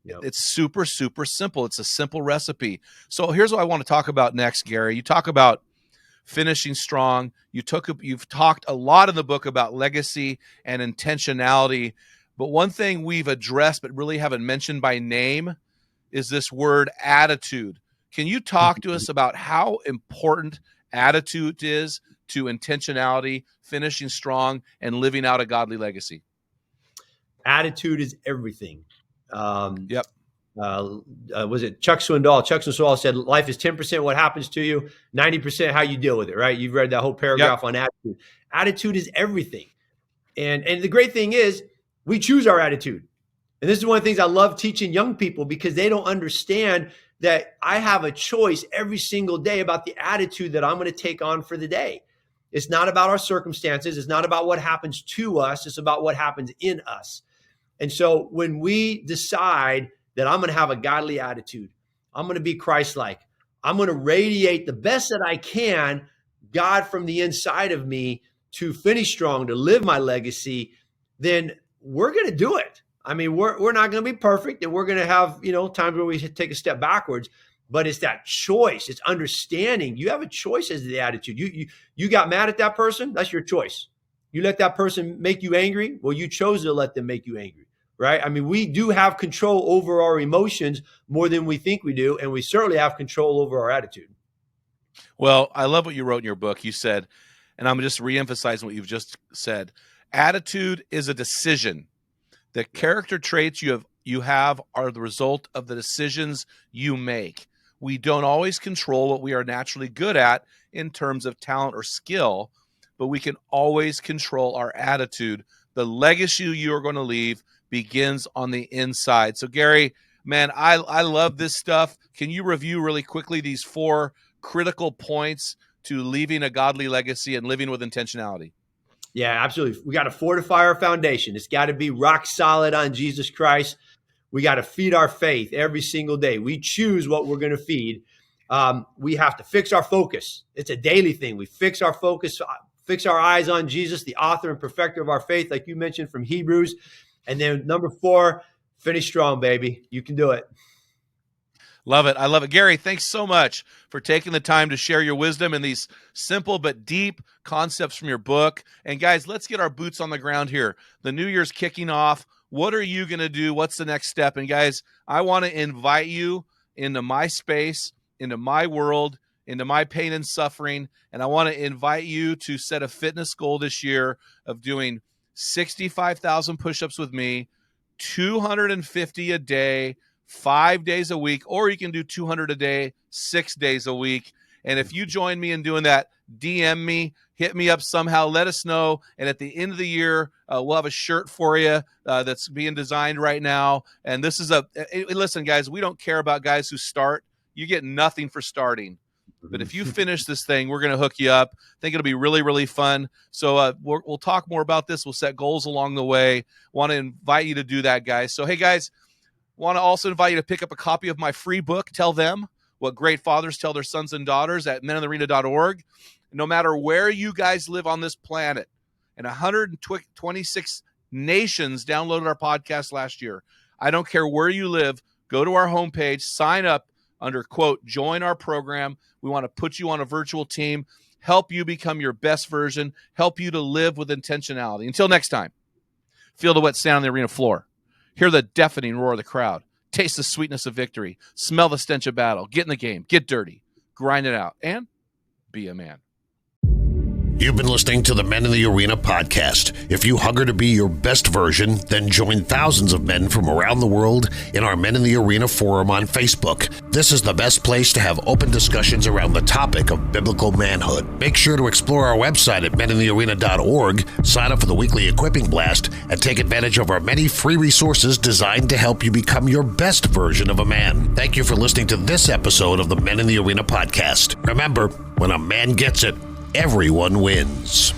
Yep. It's super, super simple. It's a simple recipe. So here's what I want to talk about next, Gary. You talk about finishing strong. You've talked a lot in the book about legacy and intentionality. But one thing we've addressed but really haven't mentioned by name is this word attitude. Can you talk to us about how important attitude is to intentionality, finishing strong, and living out a godly legacy? Attitude is everything. Yep. Was it Chuck Swindoll? Chuck Swindoll said, life is 10% what happens to you, 90% how you deal with it, right? You've read that whole paragraph on attitude. Attitude is everything. And the great thing is we choose our attitude. And this is one of the things I love teaching young people, because they don't understand that I have a choice every single day about the attitude that I'm going to take on for the day. It's not about our circumstances. It's not about what happens to us. It's about what happens in us. And so when we decide that I'm going to have a godly attitude, I'm going to be Christ-like, I'm going to radiate the best that I can, God from the inside of me, to finish strong, to live my legacy, then we're going to do it. I mean, we're not going to be perfect, and we're going to have, times where we take a step backwards, but it's that choice. It's understanding you have a choice as to the attitude. You got mad at that person. That's your choice. You let that person make you angry. Well, you chose to let them make you angry, right? I mean, we do have control over our emotions more than we think we do. And we certainly have control over our attitude. Well, I love what you wrote in your book. You said, and I'm just reemphasizing what you've just said, attitude is a decision. The character traits you have are the result of the decisions you make. We don't always control what we are naturally good at in terms of talent or skill, but we can always control our attitude. The legacy you are going to leave begins on the inside. So, Gary, man, I love this stuff. Can you review really quickly these 4 critical points to leaving a godly legacy and living with intentionality? Yeah, absolutely. We got to fortify our foundation. It's got to be rock solid on Jesus Christ. We got to feed our faith every single day. We choose what we're going to feed. We have to fix our focus. It's a daily thing. We fix our focus, fix our eyes on Jesus, the author and perfecter of our faith, like you mentioned from Hebrews. And then number 4, finish strong, baby. You can do it. Love it. I love it. Gary, thanks so much for taking the time to share your wisdom and these simple but deep concepts from your book. And guys, let's get our boots on the ground here. The new year's kicking off. What are you going to do? What's the next step? And guys, I want to invite you into my space, into my world, into my pain and suffering. And I want to invite you to set a fitness goal this year of doing 65,000 push-ups with me, 250 a day, 5 days a week, or you can do 200 a day, 6 days a week. And if you join me in doing that, DM me, hit me up somehow, let us know. And at the end of the year, we'll have a shirt for you that's being designed right now. And this is listen, guys, we don't care about guys who start. You get nothing for starting. But if you finish this thing, we're going to hook you up. I think it'll be really, really fun. So we'll talk more about this. We'll set goals along the way. Want to invite you to do that, guys. So, hey, guys, want to also invite you to pick up a copy of my free book, Tell Them What Great Fathers Tell Their Sons and Daughters, at meninthearena.org. No matter where you guys live on this planet, and 126 nations downloaded our podcast last year. I don't care where you live. Go to our homepage, sign up under, quote, join our program. We want to put you on a virtual team, help you become your best version, help you to live with intentionality. Until next time, feel the wet sand on the arena floor. Hear the deafening roar of the crowd. Taste the sweetness of victory. Smell the stench of battle. Get in the game. Get dirty. Grind it out. And be a man. You've been listening to the Men in the Arena podcast. If you hunger to be your best version, then join thousands of men from around the world in our Men in the Arena forum on Facebook. This is the best place to have open discussions around the topic of biblical manhood. Make sure to explore our website at meninthearena.org, sign up for the weekly equipping blast, and take advantage of our many free resources designed to help you become your best version of a man. Thank you for listening to this episode of the Men in the Arena podcast. Remember, when a man gets it, everyone wins.